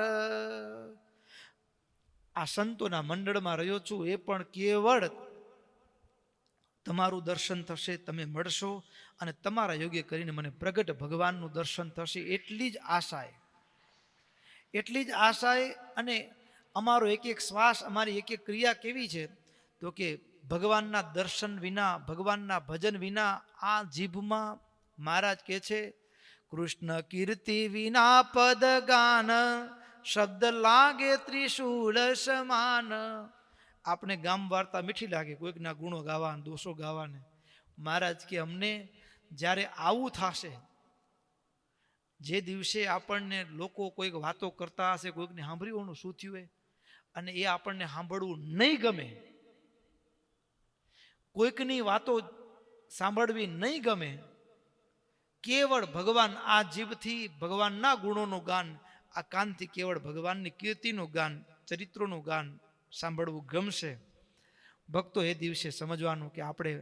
આ સંતોના મંડળમાં રહ્યો છું એ પણ કેવળ તમારું દર્શન થશે, તમે મળશો અને તમારા યોગ્ય કરીને મને પ્રગટ ભગવાનનું દર્શન થશે એટલી જ આશાએ, એટલી જ આશાએ. અને અમારો એક એક શ્વાસ, અમારી એક એક ક્રિયા કેવી છે તો કે ભગવાનના દર્શન વિના, ભગવાનના ભજન વિના આ જીભમાં મહારાજ કહે છે કૃષ્ણ કીર્તિ વિના પદ ગાન શબ્દ લાગે ત્રિશૂળ સમાન. આપણે ગામ વાર્તા મીઠી લાગે, કોઈકના ગુણો ગાવા, દોષો ગાવાને. મહારાજ કે અમને જ્યારે આવું થશે, જે દિવસે આપણને લોકો કોઈક વાતો કરતા હશે, કોઈકને સાંભળ્યું શું થયું હોય, અને એ આપણને સાંભળવું નહીં ગમે, કોઈકની વાતો સાંભળવી નહીં ગમે, કેવળ ભગવાન આ જીભથી ભગવાનના ગુણોનું ગાન, આ કાનથી કેવળ ભગવાનની કીર્તિનું ગાન, ચરિત્રોનું ગાન સાંભળવું ગમશે. ભક્તો એ દિવસે સમજવાનું કે આપણે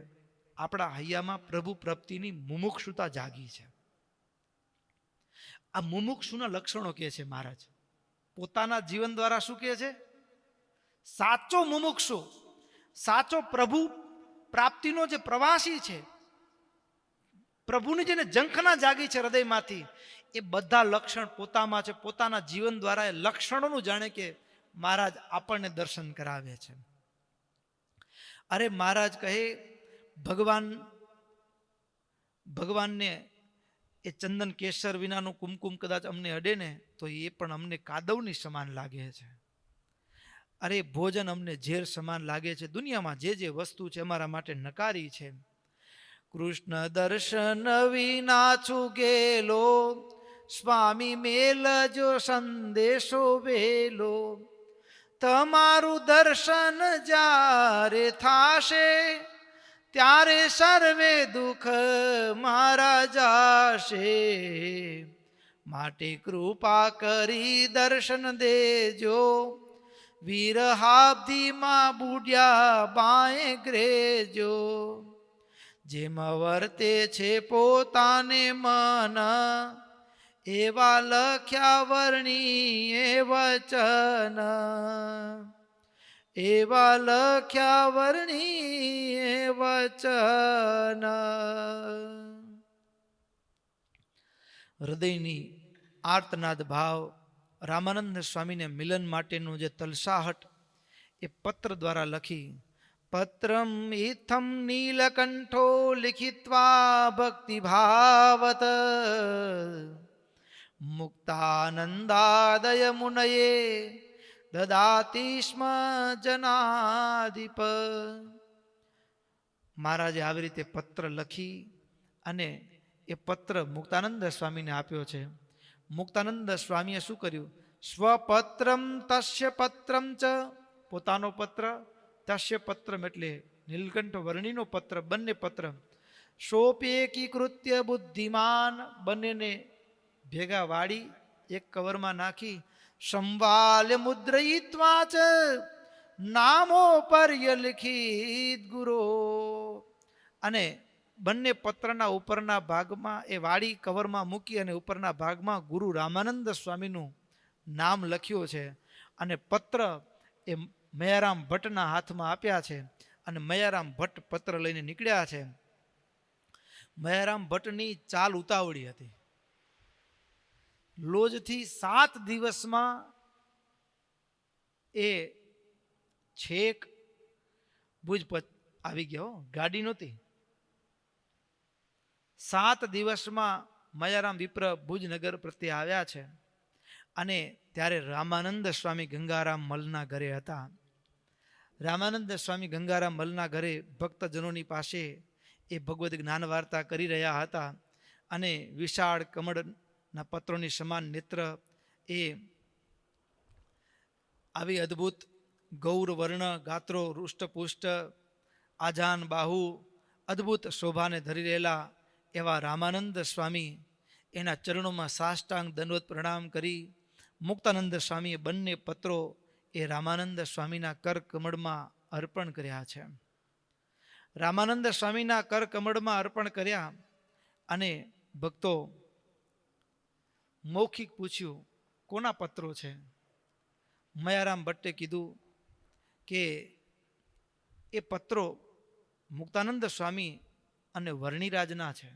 આપણા હૈયામાં પ્રભુ પ્રાપ્તિની મુમુક્ષુતા જાગી છે. આ મુમુક્ષુના લક્ષણો કહે છે મહારાજ પોતાના જીવન દ્વારા. શું કહે છે? સાચો મુમુક્ષુ, સાચો પ્રભુ પ્રાપ્તિનો જે પ્રવાસી છે, પ્રભુની જેને ઝંખના જાગી છે હૃદયમાંથી, એ બધા લક્ષણ પોતામાં છે. પોતાના જીવન દ્વારા એ લક્ષણોનું જાણે કે મહારાજ આપણને દર્શન કરાવે છે. અરે મહારાજ કહે ભગવાનને એ ચંદન કેસર વિનાનું કુમકુમ કદાચ અમને અડે ને તો એ પણ અમને કાદવની સમાન લાગે છે. અરે ભોજન અમને ઝેર સમાન લાગે છે. દુનિયામાં જે જે વસ્તુ છે અમારા માટે નકારી છે. કૃષ્ણ દર્શન વિના છું ગેલો, સ્વામી મેલ જો સંદેશો વેલો. તમારું દર્શન જ્યારે થાશે ત્યારે સર્વે દુઃખ મારા જાશે. માટે કૃપા કરી દર્શન દેજો, વિરહાબ્ધિમાં બુડ્યા બાએ ગ્રેજો. જેમ વર્તે છે પોતાને મન એવા લખ્યા વર્ણીએ વચન, એવા લખ્યા વર્ણીએ વચન. હૃદયની આર્તનાદ ભાવ રામાનંદ સ્વામીને મિલન માટેનું જે તલસાહટ એ પત્ર દ્વારા લખી. પત્રમ ઇથમ નીલકંઠો લિખિત્વા ભક્તિભાવત મુક્તાનંદાદય મુનયે દદાતિ સ્મ જનાધિપ. મહારાજે આવી રીતે પત્ર લખી અને એ પત્ર મુક્તાનંદ સ્વામીને આપ્યો છે. મુક્તાનંદ સ્વામીએ શું કર્યું? સ્વપત્રમ તસ્ય પત્રમ ચ, પોતાનો પત્ર, તસ્ય પત્રમ એટલે નીલકંઠ વર્ણીનો પત્ર, બંને પત્ર. સોપેકીકૃત્ય બુદ્ધિમાન, બંનેને ભેગા વાળી એક કવરમાં નાખી. સંવાલ્ય મુદ્રયિત્વા ચ નામો પર્ય લિખિત ગુરો. અને બંને પત્રના ઉપરના ભાગમાં એ વાળી કવરમાં મૂકી અને ઉપરના ભાગમાં ગુરુ રામાનંદ સ્વામીનું નામ લખ્યું છે. અને પત્ર એ મયારામ ભટ્ટના હાથમાં આપ્યા છે. અને મયારામ ભટ્ટ પત્ર લઈને નીકળ્યા છે. મયારામ ભટ્ટની ચાલ ઉતાવળી હતી. લોજથી 7 દિવસમાં એ છેક ભુજ આવી ગયો. ગાડી નહોતી. 7 દિવસમાં મયારામ વિપ્ર ભુજનગર પ્રત્યે આવ્યા છે. અને ત્યારે રામાનંદ સ્વામી ગંગારામ મલના ઘરે હતા. રામાનંદ સ્વામી ગંગારામ મલના ઘરે ભક્તજનોની પાસે એ ભગવદ્ જ્ઞાન વાર્તા કરી રહ્યા હતા અને વિશાળ કમળના પત્રોની સમાન નેત્ર, એ આવી અદ્ભુત ગૌર વર્ણ ગાત્રો, રૂષ્ટપુષ્ટ, આજાન બાહુ, અદ્ભુત શોભાને ધરી રહેલા એવા રામાનંદ સ્વામી એના ચરણોમાં સાષ્ટાંગ દંડવત પ્રણામ કરી મુક્તાનંદ સ્વામીએ બંને પત્રો એ રામાનંદ સ્વામીના કર કમળમાં અર્પણ કર્યા છે. રામાનંદ સ્વામીના કર કમળમાં અર્પણ કર્યા અને ભક્તો મૌખિક પૂછ્યું કોના પત્રો છે? મયારામ ભટ્ટે કીધું કે એ પત્રો મુક્તાનંદ સ્વામી અને વર્ણિરાજના છે.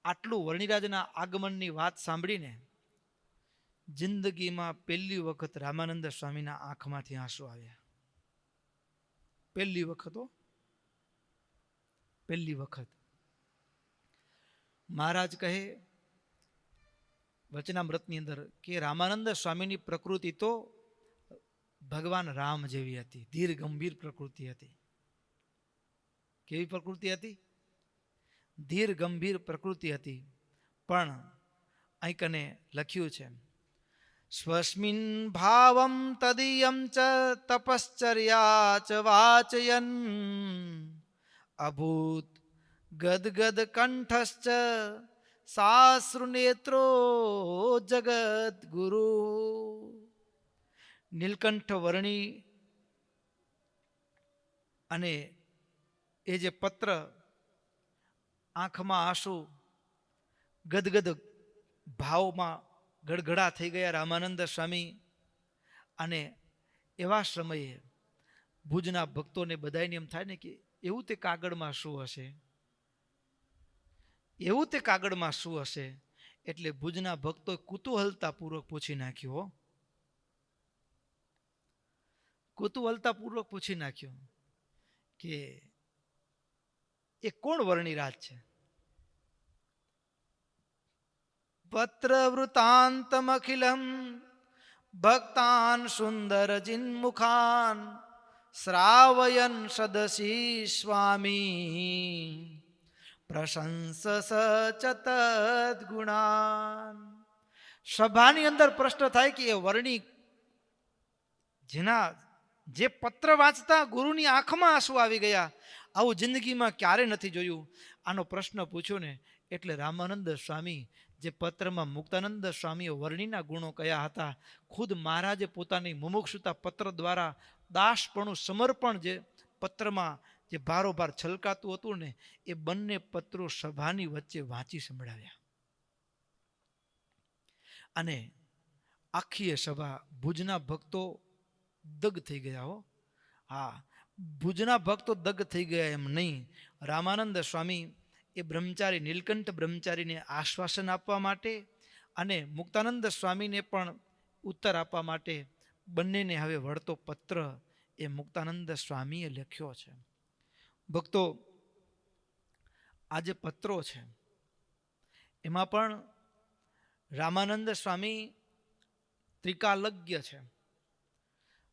આટલું વર્ણિરાજના આગમનની વાત સાંભળીને જિંદગીમાં પહેલી વખત રામાનંદ સ્વામીના આંખમાંથી આંસુ આવ્યા. પહેલી વખત, પહેલી વખત. મહારાજ કહે વચનામૃતની અંદર કે રામાનંદ સ્વામીની પ્રકૃતિ તો ભગવાન રામ જેવી હતી, ધીર ગંભીર પ્રકૃતિ હતી. કેવી પ્રકૃતિ હતી? ધીર ગંભીર પ્રકૃતિ હતી. પણ અહીં કને લખ્યું છે સ્વસ્મિન ભાવમ તદીયમ ચ તપશ્ચર્યા ચ વાચયન અભૂત ગદગદ કંઠશ્ચ સાશ્રુનેત્રો જગત ગુરુ. નીલકંઠ વર્ણી અને એ જે પત્ર, આંખમાં આંસુ, ગદગદ ભાવમાં ગડગડા થઈ ગયા રામાનંદ સ્વામી. અને એવા સમયે ભુજના ભક્તોને બધાને એમ થાય ને કે એવું તે કાગળમાં શું હશે, એવું તે કાગળમાં શું હશે. એટલે ભુજના ભક્તોએ કુતૂહલતાપૂર્વક પૂછી નાખ્યું, કુતૂહલતાપૂર્વક પૂછી નાખ્યું કે એ કોણ વર્ણિરાજ છે? પત્ર વૃતાંતમખિલમ ભક્તાન સુંદર જિન્મુખાન શ્રાવયન સદસી સ્વામી પ્રશંસ સચત ગુણાન. સભાની અંદર પ્રશ્ન થાય કે એ વર્ણિક જેના જે પત્ર વાંચતા ગુરુની આંખમાં આંસુ આવી ગયા, આવું જિંદગીમાં ક્યારે નથી જોયું. આનો પ્રશ્ન પૂછ્યો ને એટલે રામાનંદ સ્વામી જે પત્રમાં મુક્તાનંદ સ્વામીએ વર્ણિના ગુણો કયા હતા, ખુદ મહારાજે પોતાની મુમુક્ષુતા પત્ર દ્વારા દાસપણું, સમર્પણ જે પત્રમાં જે ભારોભાર છલકાતું હતું ને, એ બંને પત્રો સભાની વચ્ચે વાંચી સંભળાવ્યા. અને આખી એ સભા, ભુજના ભક્તો દગ થઈ ગયા. હો હા, ભુજના ભક્તો દગ થઈ ગયા એમ નહીં. રામાનંદ સ્વામી એ બ્રહ્મચારી નીલકંઠ બ્રહ્મચારીને આશ્વાસન આપવા માટે અને મુક્તાનંદ સ્વામીને પણ ઉત્તર આપવા માટે બંનેને હવે વળતો પત્ર એ મુક્તાનંદ સ્વામીએ લખ્યો છે. ભક્તો, આ જે પત્રો છે એમાં પણ રામાનંદ સ્વામી ત્રિકાલજ્ઞ છે,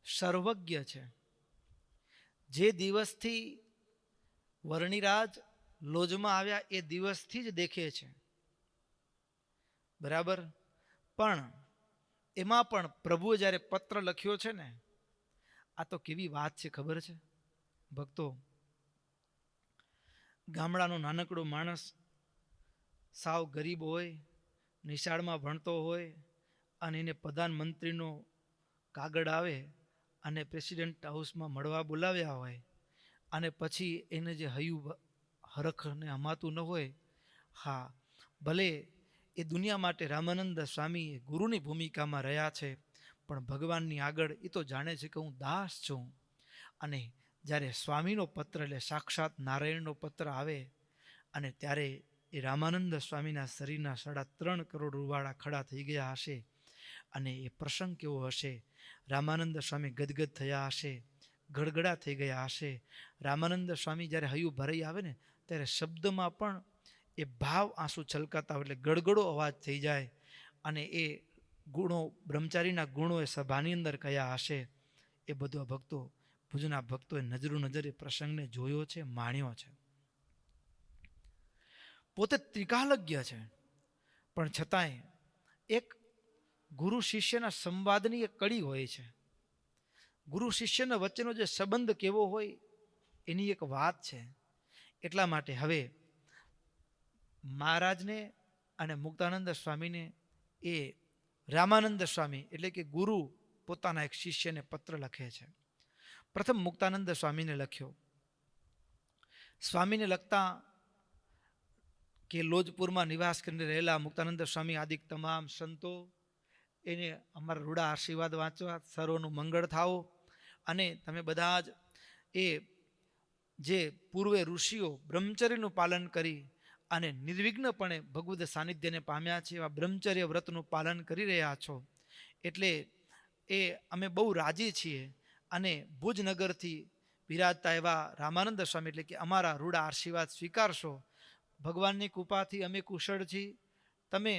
સર્વજ્ઞ છે. જે દિવસથી વર્ણિરાજ લોજમાં આવ્યા એ દિવસથી જ દેખે છે, બરાબર. પણ એમાં પણ પ્રભુએ જ્યારે પત્ર લખ્યો છે ને, આ તો કેવી વાત છે ખબર છે ભક્તો? ગામડાનો નાનકડો માણસ, સાવ ગરીબ હોય, નિશાળમાં ભણતો હોય અને એને પ્રધાનમંત્રીનો કાગળ આવે અને પ્રેસિડેન્ટ હાઉસમાં મળવા બોલાવ્યા હોય અને પછી એને જે હૈયું હરખને હમાતું ન હોય. હા, ભલે એ દુનિયા માટે રામાનંદ સ્વામી એ ગુરુની ભૂમિકામાં રહ્યા છે, પણ ભગવાનની આગળ એ તો જાણે છે કે હું દાસ છું. અને જ્યારે સ્વામીનો પત્ર એટલે સાક્ષાત નારાયણનો પત્ર આવે અને ત્યારે એ રામાનંદ સ્વામીના શરીરના 3.5 કરોડ રૂવાડા ખડા થઈ ગયા હશે. અને એ પ્રસંગ કેવો હશે? રામાનંદ સ્વામી ગદગદ થયા હશે, ગડગડા થઈ ગયા હશે. રામાનંદ સ્વામી જ્યારે હૈયું ભરાઈ આવે ને, ત્યારે શબ્દમાં પણ એ ભાવ આંસુ છલકાતા હોય, એટલે ગડગડો અવાજ થઈ જાય. અને એ ગુણો, બ્રહ્મચારીના ગુણો એ સભાની અંદર કયા હશે એ બધું ભક્તો, ભુજના ભક્તોએ નજરે પ્રસંગને જોયો છે, માણ્યો છે. પોતે ત્રિકાલજ્ઞ છે, પણ છતાંય એક ગુરુ શિષ્યના સંવાદની એક કડી હોય છે. ગુરુ શિષ્યના વચ્ચેનો જે સંબંધ કેવો હોય એની એક વાત છે. એટલા માટે હવે મહારાજને અને મુક્તાનંદ સ્વામીને એ રામાનંદ સ્વામી એટલે કે ગુરુ પોતાના એક શિષ્યને પત્ર લખે છે. પ્રથમ મુક્તાનંદ સ્વામીને લખ્યો. સ્વામીને લખતા કે લોજપુરમાં નિવાસ કરીને રહેલા મુક્તાનંદ સ્વામી આદિ તમામ સંતો એને અમારા રૂડા આશીર્વાદ વાંચવા, સર્વનું મંગળ થાઓ, અને તમે બધા જ એ જે પૂર્વે ઋષિઓ બ્રહ્મચર્યનું પાલન કરી અને નિર્વિઘ્નપણે ભગવદ સાનિધ્યને પામ્યા છે એવા બ્રહ્મચર્ય વ્રતનું પાલન કરી રહ્યા છો, એટલે એ અમે બહુ રાજી છીએ. અને ભુજનગરથી બિરાજતા એવા રામાનંદ સ્વામી એટલે કે અમારા રૂડા આશીર્વાદ સ્વીકારશો. ભગવાનની કૃપાથી અમે કુશળ છીએ. તમે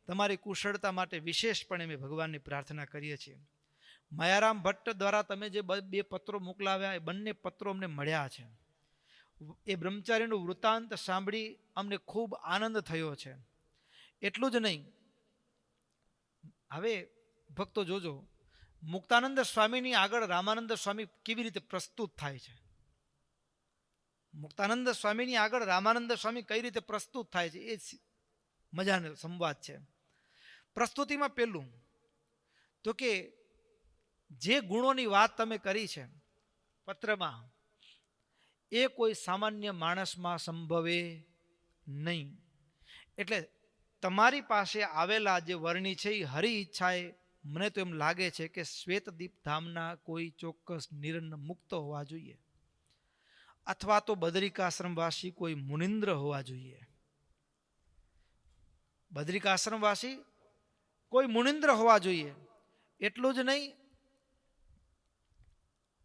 તમારી કુશળતા માટે વિશેષપણે અમે ભગવાનની પ્રાર્થના કરીએ છીએ. માયારામ ભટ્ટ દ્વારા તમે જે 2 પત્રો મોકલાવ્યા એ બંને પત્રો અમને મળ્યા છે. એ બ્રહ્મચારીનું વૃત્તાંત સાંભળી અમને ખૂબ આનંદ થયો છે. એટલું જ નહીં, હવે ભક્તો જોજો, મુક્તાનંદ સ્વામીની આગળ રામાનંદ સ્વામી કેવી રીતે પ્રસ્તુત થાય છે. મુક્તાનંદ સ્વામીની આગળ રામાનંદ સ્વામી કઈ રીતે પ્રસ્તુત થાય છે એ મજાનો સંવાદ છે. પ્રસ્તુતિમાં પહેલું તો કે જે ગુણોની વાત તમે કરી છે પત્રમાં, એ કોઈ સામાન્ય માણસમાં સંભવે નહીં. એટલે તમારી પાસે આવેલા જે વર્ણી છે એ હરિ ઈચ્છાએ મને તો એમ લાગે છે કે શ્વેતદીપ ધામના કોઈ ચોક્કસ નિરન મુક્ત હોવા જોઈએ, અથવા તો બદરિકાશ્રમવાસી કોઈ મુનિન્દ્ર હોવા જોઈએ. બદરિકાશ્રમવાસી કોઈ મુનિન્દ્ર હોવા જોઈએ. એટલું જ નહીં,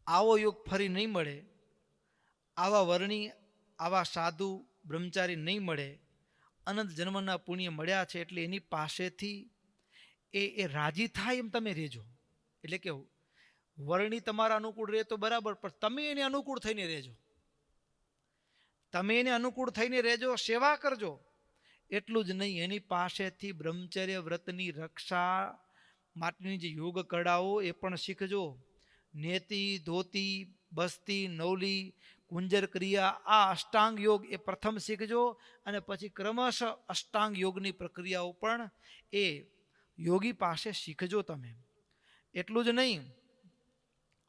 આવો યોગ ફરી નહીં મળે, આવા વર્ણી, આવા સાધુ બ્રહ્મચારી નહીં મળે. અનંત જન્મના પુણ્ય મળ્યા છે એટલે એની પાસેથી એ રાજી થાય એમ તમે રહેજો. એટલે કે વર્ણી તમારા અનુકૂળ રહે તો બરાબર, પણ તમે એને અનુકૂળ થઈને રહેજો. તમે એને અનુકૂળ થઈને રહેજો, સેવા કરજો. એટલું જ નહીં, એની પાસેથી બ્રહ્મચર્ય વ્રતની રક્ષા માટેની જે યોગ કળાઓ એ પણ શીખજો. નેતિ, ધોતી, બસ્તી, નવલી, કુંજર ક્રિયા, આ અષ્ટાંગ યોગ એ પ્રથમ શીખજો, અને પછી ક્રમશઃ અષ્ટાંગ યોગની પ્રક્રિયાઓ પણ એ યોગી પાસે શીખજો તમે. એટલું જ નહીં,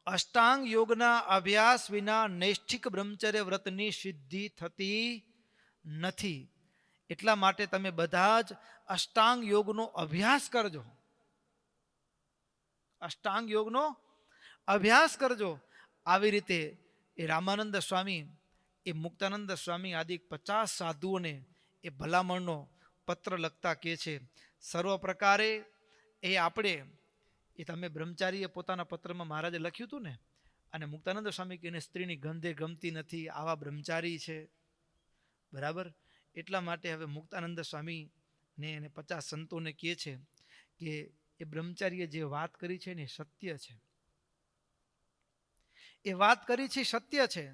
અષ્ટાંગ યોગના અભ્યાસ વિના નૈષ્ઠિક બ્રહ્મચર્ય વ્રતની સિદ્ધિ થતી નથી. એટલા માટે તમે બધા જ અષ્ટાંગ યોગનો અભ્યાસ કરજો. અષ્ટાંગ યોગનો અભ્યાસ કરજો. આવી રીતે એ રામાનંદ સ્વામી, એ મુક્તાનંદ સ્વામી આદિ 50 સાધુઓને એ ભલામણનો પત્ર લખતા કહે છે. સર્વ પ્રકારે એ આપણે, એ તમે બ્રહ્મચારીએ પોતાના પત્રમાં મહારાજે લખ્યું હતું ને, અને મુક્તાનંદ સ્વામી કે એને સ્ત્રીની ગંધે ગમતી નથી, આવા બ્રહ્મચારી છે, બરાબર. એટલા માટે હવે મુક્તાનંદ સ્વામીને એને 50 સંતોને કહે છે કે એ બ્રહ્મચારીએ જે વાત કરી છે ને સત્ય છે. એ વાત કરી છે સત્ય છે.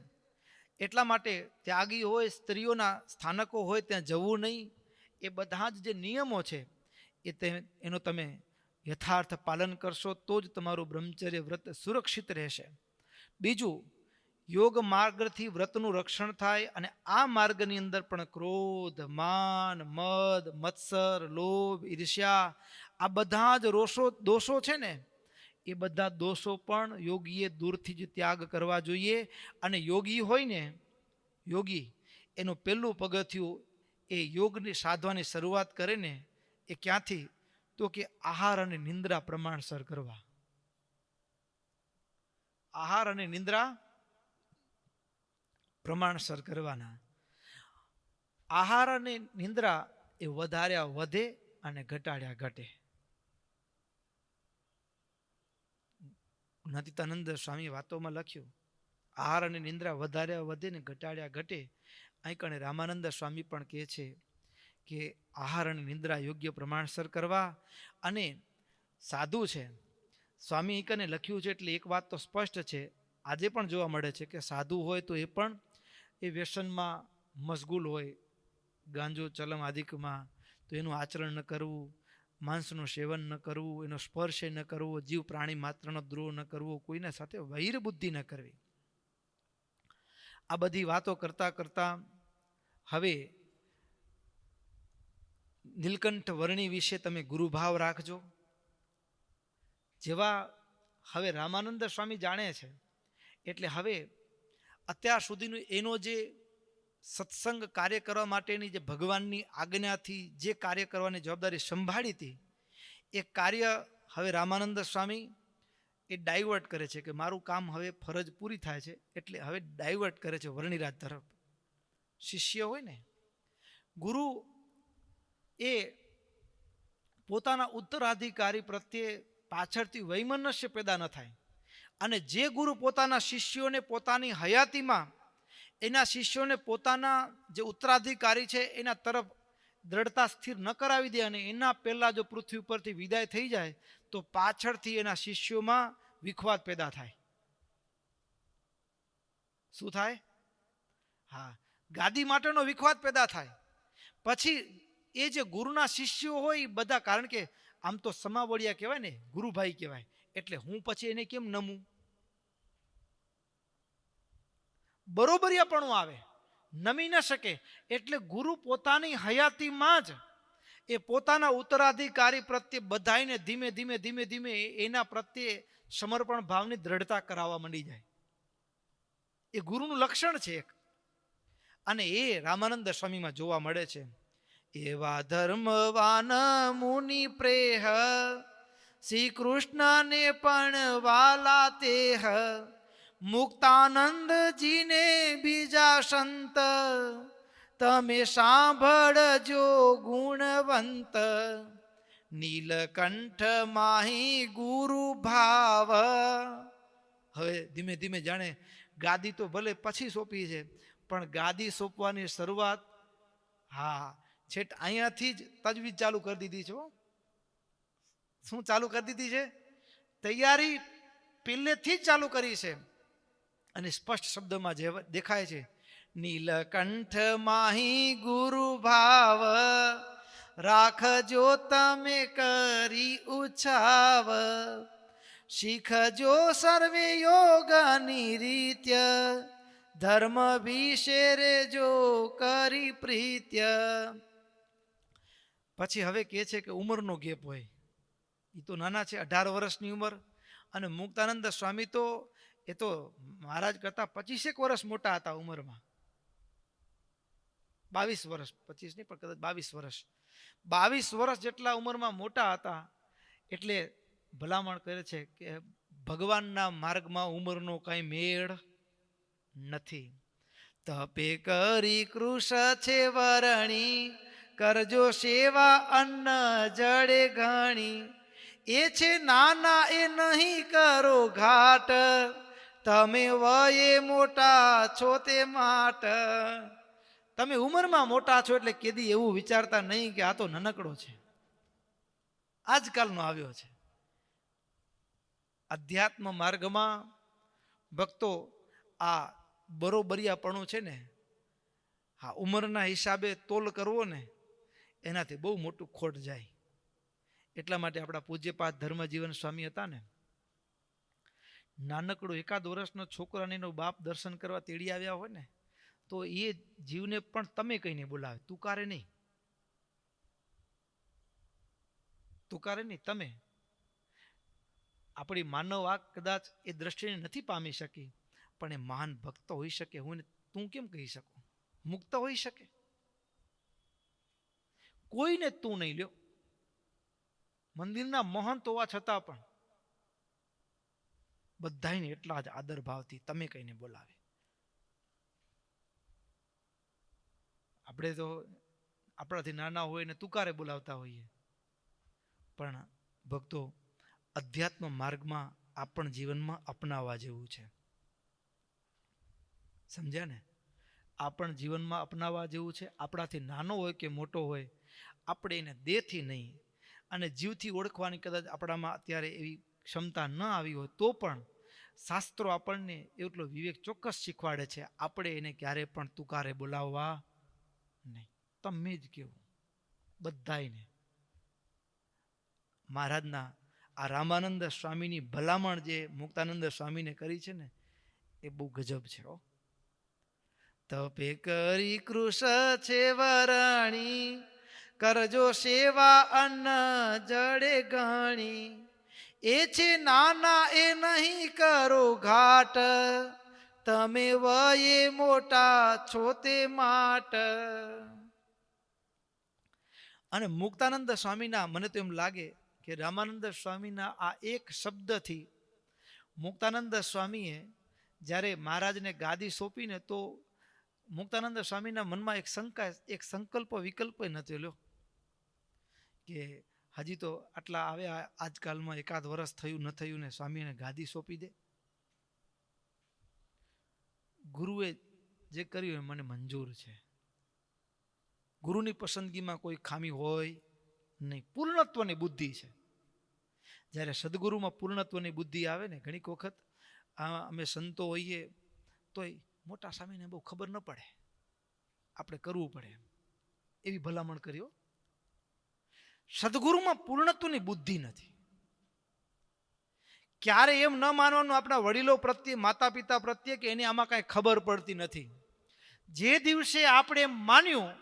એટલા માટે ત્યાગી હોય, સ્ત્રીઓના સ્થાનકો હોય ત્યાં જવું નહીં. એ બધા જ જે નિયમો છે એનો તમે યથાર્થ પાલન કરશો તો જ તમારું બ્રહ્મચર્ય વ્રત સુરક્ષિત રહેશે. બીજું, યોગ માર્ગથી વ્રતનું રક્ષણ થાય, અને આ માર્ગની અંદર પણ ક્રોધ, માન, મદ, મત્સર, લોભ, ઈર્ષ્યા, આ બધા જ દોષો છે ને, એ બધા દોષો પણ યોગીએ દૂરથી જ ત્યાગ કરવા જોઈએ. અને યોગી હોય ને, યોગી એનું પહેલું પગથિયું એ યોગની સાધવાની શરૂઆત કરે ને એ ક્યાંથી, તો કે આહાર અને નિંદ્રા પ્રમાણસર કરવા. આહાર અને નિંદ્રા પ્રમાણસર કરવાના. આહાર અને નિંદ્રા એ વધાર્યા વધે અને ઘટાડ્યા ઘટે. જ્ઞાતિતાનંદ સ્વામી વાતોમાં લખ્યું, આહાર અને નિંદ્રા વધાર્યા વધે ને ઘટાડ્યા ઘટે. અહીં કણે રામાનંદ સ્વામી પણ કહે છે કે આહાર અને નિંદ્રા યોગ્ય પ્રમાણસર કરવા, અને સાધુ છે. સ્વામી કને લખ્યું છે એટલે એક વાત તો સ્પષ્ટ છે, આજે પણ જોવા મળે છે કે સાધુ હોય તો એ પણ એ વ્યસનમાં મશગુલ હોય, ગાંજો ચલમ આદિકમાં, તો એનું આચરણ ન કરવું, માંસનું સેવન ન કરવું, એનો સ્પર્શ ન કરવો, જીવ પ્રાણી માત્રનો દ્રોહ ન કરવો, કોઈના સાથે વૈર બુદ્ધિ ન કરવી. આ બધી વાતો કરતા કરતા હવે નીલકંઠ વર્ણી વિશે તમે ગુરુભાવ રાખજો. જેવા હવે રામાનંદ સ્વામી જાણે છે એટલે હવે અત્યાર સુધીનું એનો જે સત્સંગ કાર્ય કરવા માટેની જે ભગવાનની આજ્ઞાથી જે કાર્ય કરવાની જવાબદારી સંભાળી હતી, એ કાર્ય હવે રામાનંદ સ્વામી એ ડાયવર્ટ કરે છે કે મારું કામ હવે ફરજ પૂરી થાય છે એટલે હવે ડાયવર્ટ કરે છે વર્ણિરાજ તરફ. શિષ્ય હોય ને, ગુરુ એ પોતાના ઉત્તરાધિકારી પ્રત્યે પાછળથી વૈમનસ્ય પેદા ન થાય. અને જે ગુરુ પોતાના શિષ્યોને પોતાની હયાતીમાં એના શિષ્યોને પોતાના જે ઉત્તરાધિકારી છે એના તરફ દ્રઢતા સ્થિર ન કરાવી દે અને એના પહેલા જો પૃથ્વી ઉપરથી વિદાય થઈ જાય તો પાછળથી એના શિષ્યોમાં વિખવાદ પેદા થાય. શું થાય? હા, ગાદી માટેનો વિખવાદ પેદા થાય. પછી એ જે ગુરુના શિષ્યો હોય એ બધા, કારણ કે આમ તો સમાવડિયા કહેવાય ને, ગુરુભાઈ કહેવાય, એટલે હું પછી એને કેમ નમું? બરોબરિયાપણું આવે, નમી ન શકે. એટલે ગુરુ પોતાની હયાતીમાં જ એ પોતાના ઉત્તરાધિકારી પ્રત્યે બધાઈને ધીમે ધીમે ધીમે ધીમે એના પ્રત્યે સમર્પણ ભાવની દ્રઢતા કરાવવા માંડી જાય. એ ગુરુનું લક્ષણ છે એક. અને એ રામાનંદ સ્વામીમાં જોવા મળે છે. એવા ધર્મવાન મુનિ પ્રેહ, શ્રી કૃષ્ણને પણ વાલા તેહ, મુક્તાનંદજીને બીજા સંત, તમે સાંભળજો ગુણવંત, નીલકંઠ માહી ગુરુ ભાવ. હવે ધીમે ધીમે જાણે ગાદી તો ભલે પછી સોંપી છે, પણ ગાદી સોંપવાની શરૂઆત હા છેટ અહીંયાથી જ તજવીજ ચાલુ કરી દીધી છે. શું ચાલુ કરી દીધી છે? તૈયારી પહેલેથી જ ચાલુ કરી છે. અને સ્પષ્ટ શબ્દમાં જે દેખાય છે, નીલકંઠ માહી ગુરુ ભાવ, રાખજો તમે કરી ઉછાવ, શીખજો સર્વે યોગની રીત્ય, ધર્મ વિશેરે જો કરી પ્રીત્ય. પછી હવે કહે છે કે ઉંમરનો ગેપ હોય, એ તો નાના છે, 18 વર્ષની ઉંમર. અને મુક્તાનંદ સ્વામી તો એ તો મહારાજ કરતા 25 વર્ષ મોટા હતા ઉંમરમાં. 22 વર્ષ, 25 નહીં પણ કદાચ 22 વર્ષ, 22 વર્ષ જેટલા ઉંમરમાં મોટા હતા. એટલે ભલામણ કરે છે કે ભગવાનના માર્ગમાં ઉંમરનો કઈ મેળ નથી. તપે કરી કૃષ છે વરણી, કરજો સેવા અન્ન જડે ઘણી, એ છે નાના એ નહીં કરો ઘાટ, તમે વયે મોટા છો તે માટ. તમે ઉંમરમાં મોટા છો એટલે કેદી એવું વિચારતા નહીં કે આ તો નાનકડો છે. આજકાલનો આવ્યો છે. અધ્યાત્મ માર્ગમાં ભક્તો આ બરોબરિયાપણું છે ને, હા, ઉંમરના હિસાબે તોલ કરવો ને એનાથી બહુ મોટું ખોટ જાય. એટલા માટે આપણા પૂજ્યપાદ ધર્મજીવન સ્વામી હતા ને, નાનકડો 1 વર્ષનો છોકરાને એનો બાપ દર્શન કરવા તેડી આવ્યા હોય ને તો એ જીવને પણ તમે કહીને બોલાવે, તુકારે નહીં. તુકારે નહીં, તમે. આપણી માનવ આંખ કદાચ એ દ્રષ્ટિને નથી પામી શકી, પણ એ મહાન ભક્ત હોઈ શકે. હું તું કેમ કહી શકું? મુક્ત હોઈ શકે? કોઈને તું નહીં લ્યો, મંદિરના મહંત હોવા છતાં પણ બધાને એટલા જ આદર ભાવથી તમે કહીને બોલાવે. આપણે તો આપણાથી નાના હોય ને તુકારે બોલાવતા હોઈએ, પણ ભક્તો અધ્યાત્મ માર્ગમાં આપણ જીવનમાં અપનાવવા જેવું છે. સમજ્યા ને? આપણ જીવનમાં અપનાવવા જેવું છે. આપણાથી નાનો હોય કે મોટો હોય, આપણે એને દેહથી નહીં, અને જીવથી ઓળખવાની કદાચ આપણામાં અત્યારે એવી ક્ષમતા ન આવી હોય તો પણ શાસ્ત્રો આપણને એટલો વિવેક ચોક્કસ શીખવાડે છે, આપણે એને ક્યારે પણ તુકારે બોલાવવા નહીં, તમે જ કેવું બધાયને. મહારાજના આ રામાનંદ સ્વામીની ભલામણ જે મુક્તાનંદ સ્વામીને કરી છે ને એ બહુ ગજબ છે. તપે કરી કૃષ છે વરણી, કરજો સેવા અન્ન જડે ગણી, એ છે નાના એ નહીં કરો ઘાટ, તમે વયે મોટા છો તે માટ. અને મુક્તાનંદ સ્વામીના મને તો એમ લાગે કે રામાનંદ સ્વામીના આ એક શબ્દથી મુક્તાનંદ સ્વામીએ જ્યારે મહારાજને ગાદી સોંપીને તો મુક્તાનંદ સ્વામીના મનમાં એક શંકા, એક સંકલ્પ વિકલ્પ નથી લ્યો કે હજી તો આટલા આવ્યા આજકાલમાં એકાદ વર્ષ થયું ન થયું ને સ્વામીને ગાદી સોંપી દે. ગુરુએ જે કર્યું એ મને મંજૂર છે. ગુરુની પસંદગીમાં કોઈ ખામી હોય નહીં, પૂર્ણત્વની બુદ્ધિ છે. જ્યારે સદગુરુમાં પૂર્ણત્વની બુદ્ધિ આવે ને ઘણીક વખત અમે સંતો હોઈએ તોય મોટા સ્વામીને બહુ ખબર ન પડે, આપણે કરવું પડે એવી ભલામણ કર્યો. સદગુરુમાં પૂર્ણત્વની બુદ્ધિ નથી. ક્યારે એમ ન માનવાનું આપણા વડીલો પ્રત્યે, માતા પિતા પ્રત્યે કે એને આમાં કાંઈ ખબર પડતી નથી. જે દિવસે આપણે એમ માન્યું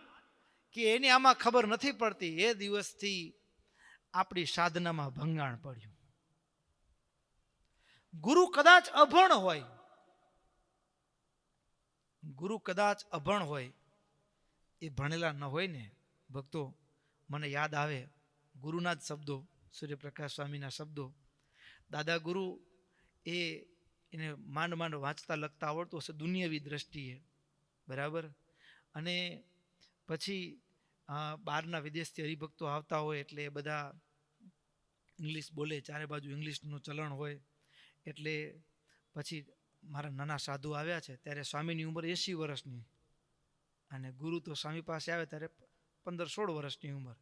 કે એને આમાં ખબર નથી પડતી એ દિવસથી આપણી સાધનામાં ભંગાણ પડ્યું. ગુરુ કદાચ અભણ હોય, ગુરુ કદાચ અભણ હોય, એ ભણેલા ન હોય ને ભક્તો, મને યાદ આવે ગુરુના જ શબ્દો, સૂર્યપ્રકાશ સ્વામીના શબ્દો. દાદા ગુરુ એને માંડ માંડ વાંચતા લખતા આવડતું હશે દુનિયાવી દ્રષ્ટિએ, બરાબર. અને પછી બહારના વિદેશથી હરિભક્તો આવતા હોય એટલે બધા ઇંગ્લિશ બોલે, ચારે બાજુ ઇંગ્લિશનું ચલણ હોય. એટલે પછી મારા નાના સાધુ આવ્યા છે ત્યારે સ્વામીની ઉંમર 80 વર્ષની, અને ગુરુ તો સ્વામી પાસે આવે ત્યારે 15-16 વર્ષની ઉંમર,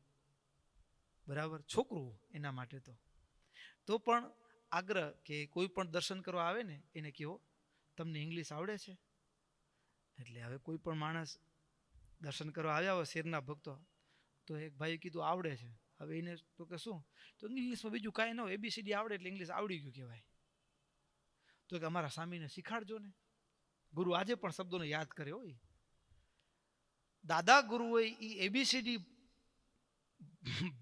બરાબર, છોકરું એના માટે તો પણ આગ્રહ કે કોઈ પણ દર્શન કરવા આવે ને એને કહો તમને ઇંગ્લિશ આવડે છે. એટલે હવે કોઈ પણ માણસ દર્શન કરવા આવ્યા હોય શેરના ભક્તો, તો એક ભાઈ કીધું આવડે છે. હવે એને તો કે શું, તો ઇંગ્લિશમાં બીજું કાંઈ ન હોય, ABCD આવડે એટલે ઇંગ્લિશ આવડી ગયું કહેવાય. તો કે અમારા સ્વામીને શીખાડજો ને. ગુરુ આજે પણ શબ્દોને યાદ કરે હોય. દાદા ગુરુ હોય એ ABCD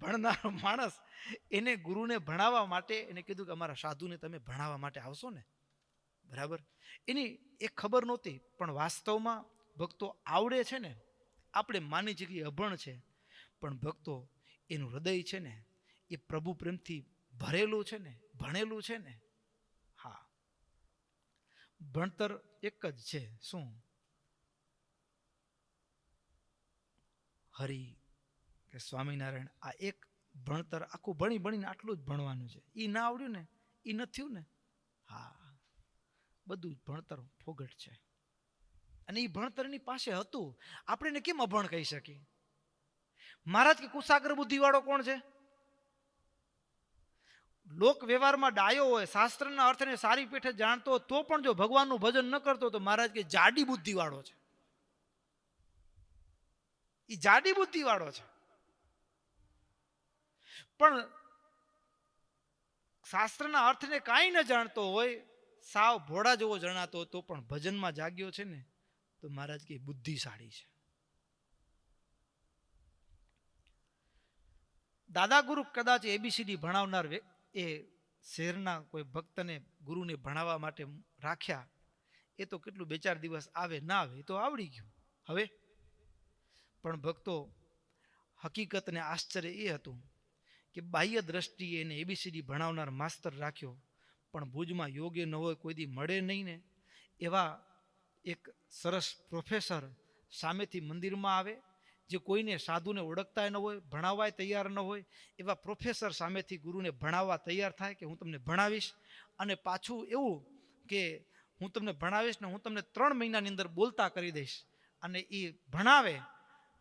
ભણનાર માણસ, એને ગુરુને ભણાવવા માટે એને કીધું કે અમારા સાધુને તમે ભણાવવા માટે આવશો ને, બરાબર. એની એક ખબર નહોતી, પણ વાસ્તવમાં ભક્તો આવડે છે ને. આપણે માની છીએ કે અભણ છે, પણ ભક્તો એનું હૃદય છે ને એ પ્રભુ પ્રેમથી ભરેલું છે ને, ભણેલું છે ને. હા, ભણતર એક જ છે, શું? હરિ કે સ્વામિનારાયણ. આ એક ભણતર આખું ભણી ભણીને આટલું જ ભણવાનું છે. એ ના આવડ્યું ને, એ ન થયું ને, હા, બધું જ ભણતર ફોગટ છે. અને એ ભણતર એની પાસે હતું, આપણે એને કેમ અભણ કહી શકીએ? મહારાજ કે કુશાગ્ર બુદ્ધિ વાળો કોણ છે? લોક વ્યવહારમાં ડાયો હોય, શાસ્ત્રના અર્થને સારી પેઠે જાણતો તો પણ જો ભગવાનનું ભજન ન કરતો તો મહારાજ કે જાડી બુદ્ધિ વાળો છે. એ જાડી બુદ્ધિ વાળો છે. પણ શાસ્ત્રના અર્થને કાંઈ ન જાણતો હોય, સાવ ભોળા જેવો જણાતો તો પણ ભજનમાં જાગ્યો છે ને, તો મહારાજ કે બુદ્ધિશાળી છે. દાદા ગુરુ કદાચ ABCD ભણાવનાર એ શહેરના કોઈ ભક્તને ગુરુને ભણાવવા માટે રાખ્યા, એ તો કેટલું 2-4 દિવસ આવે ના આવે, એ તો આવડી ગયું. હવે પણ ભક્તો હકીકતને આશ્ચર્ય એ હતું કે બાહ્ય દ્રષ્ટિએ એને ABCD ભણાવનાર માસ્તર રાખ્યો, પણ ભુજમાં યોગ્ય ન હોય, કોઈ દી મળે નહીં ને એવા એક સરસ પ્રોફેસર સામેથી મંદિરમાં આવે, જે કોઈને સાધુને ઓળખતા ન હોય, ભણાવવાય તૈયાર ન હોય, એવા પ્રોફેસર સામેથી ગુરુને ભણાવવા તૈયાર થાય કે હું તમને ભણાવીશ. અને પાછું એવું કે હું તમને ભણાવીશ ને હું તમને 3 મહિનાની અંદર બોલતા કરી દઈશ. અને એ ભણાવે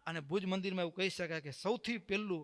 અને ભુજ મંદિરમાં એવું કહી શકાય કે સૌથી પહેલું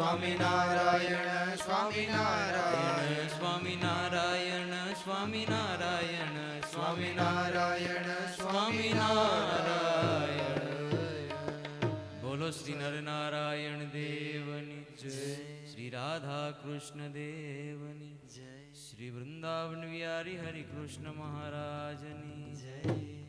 સ્વામિનારાયણ સ્વામિનારાયણ સ્વામિનારાયણ સ્વામિનારાયણ સ્વામિનારાયણ સ્વામિનારાયણ. બોલો શ્રી નરનારાયણ દેવની જય, શ્રી રાધા કૃષ્ણ દેવની જય, શ્રી વૃંદાવન વિહારી હરિ કૃષ્ણ મહારાજની જય.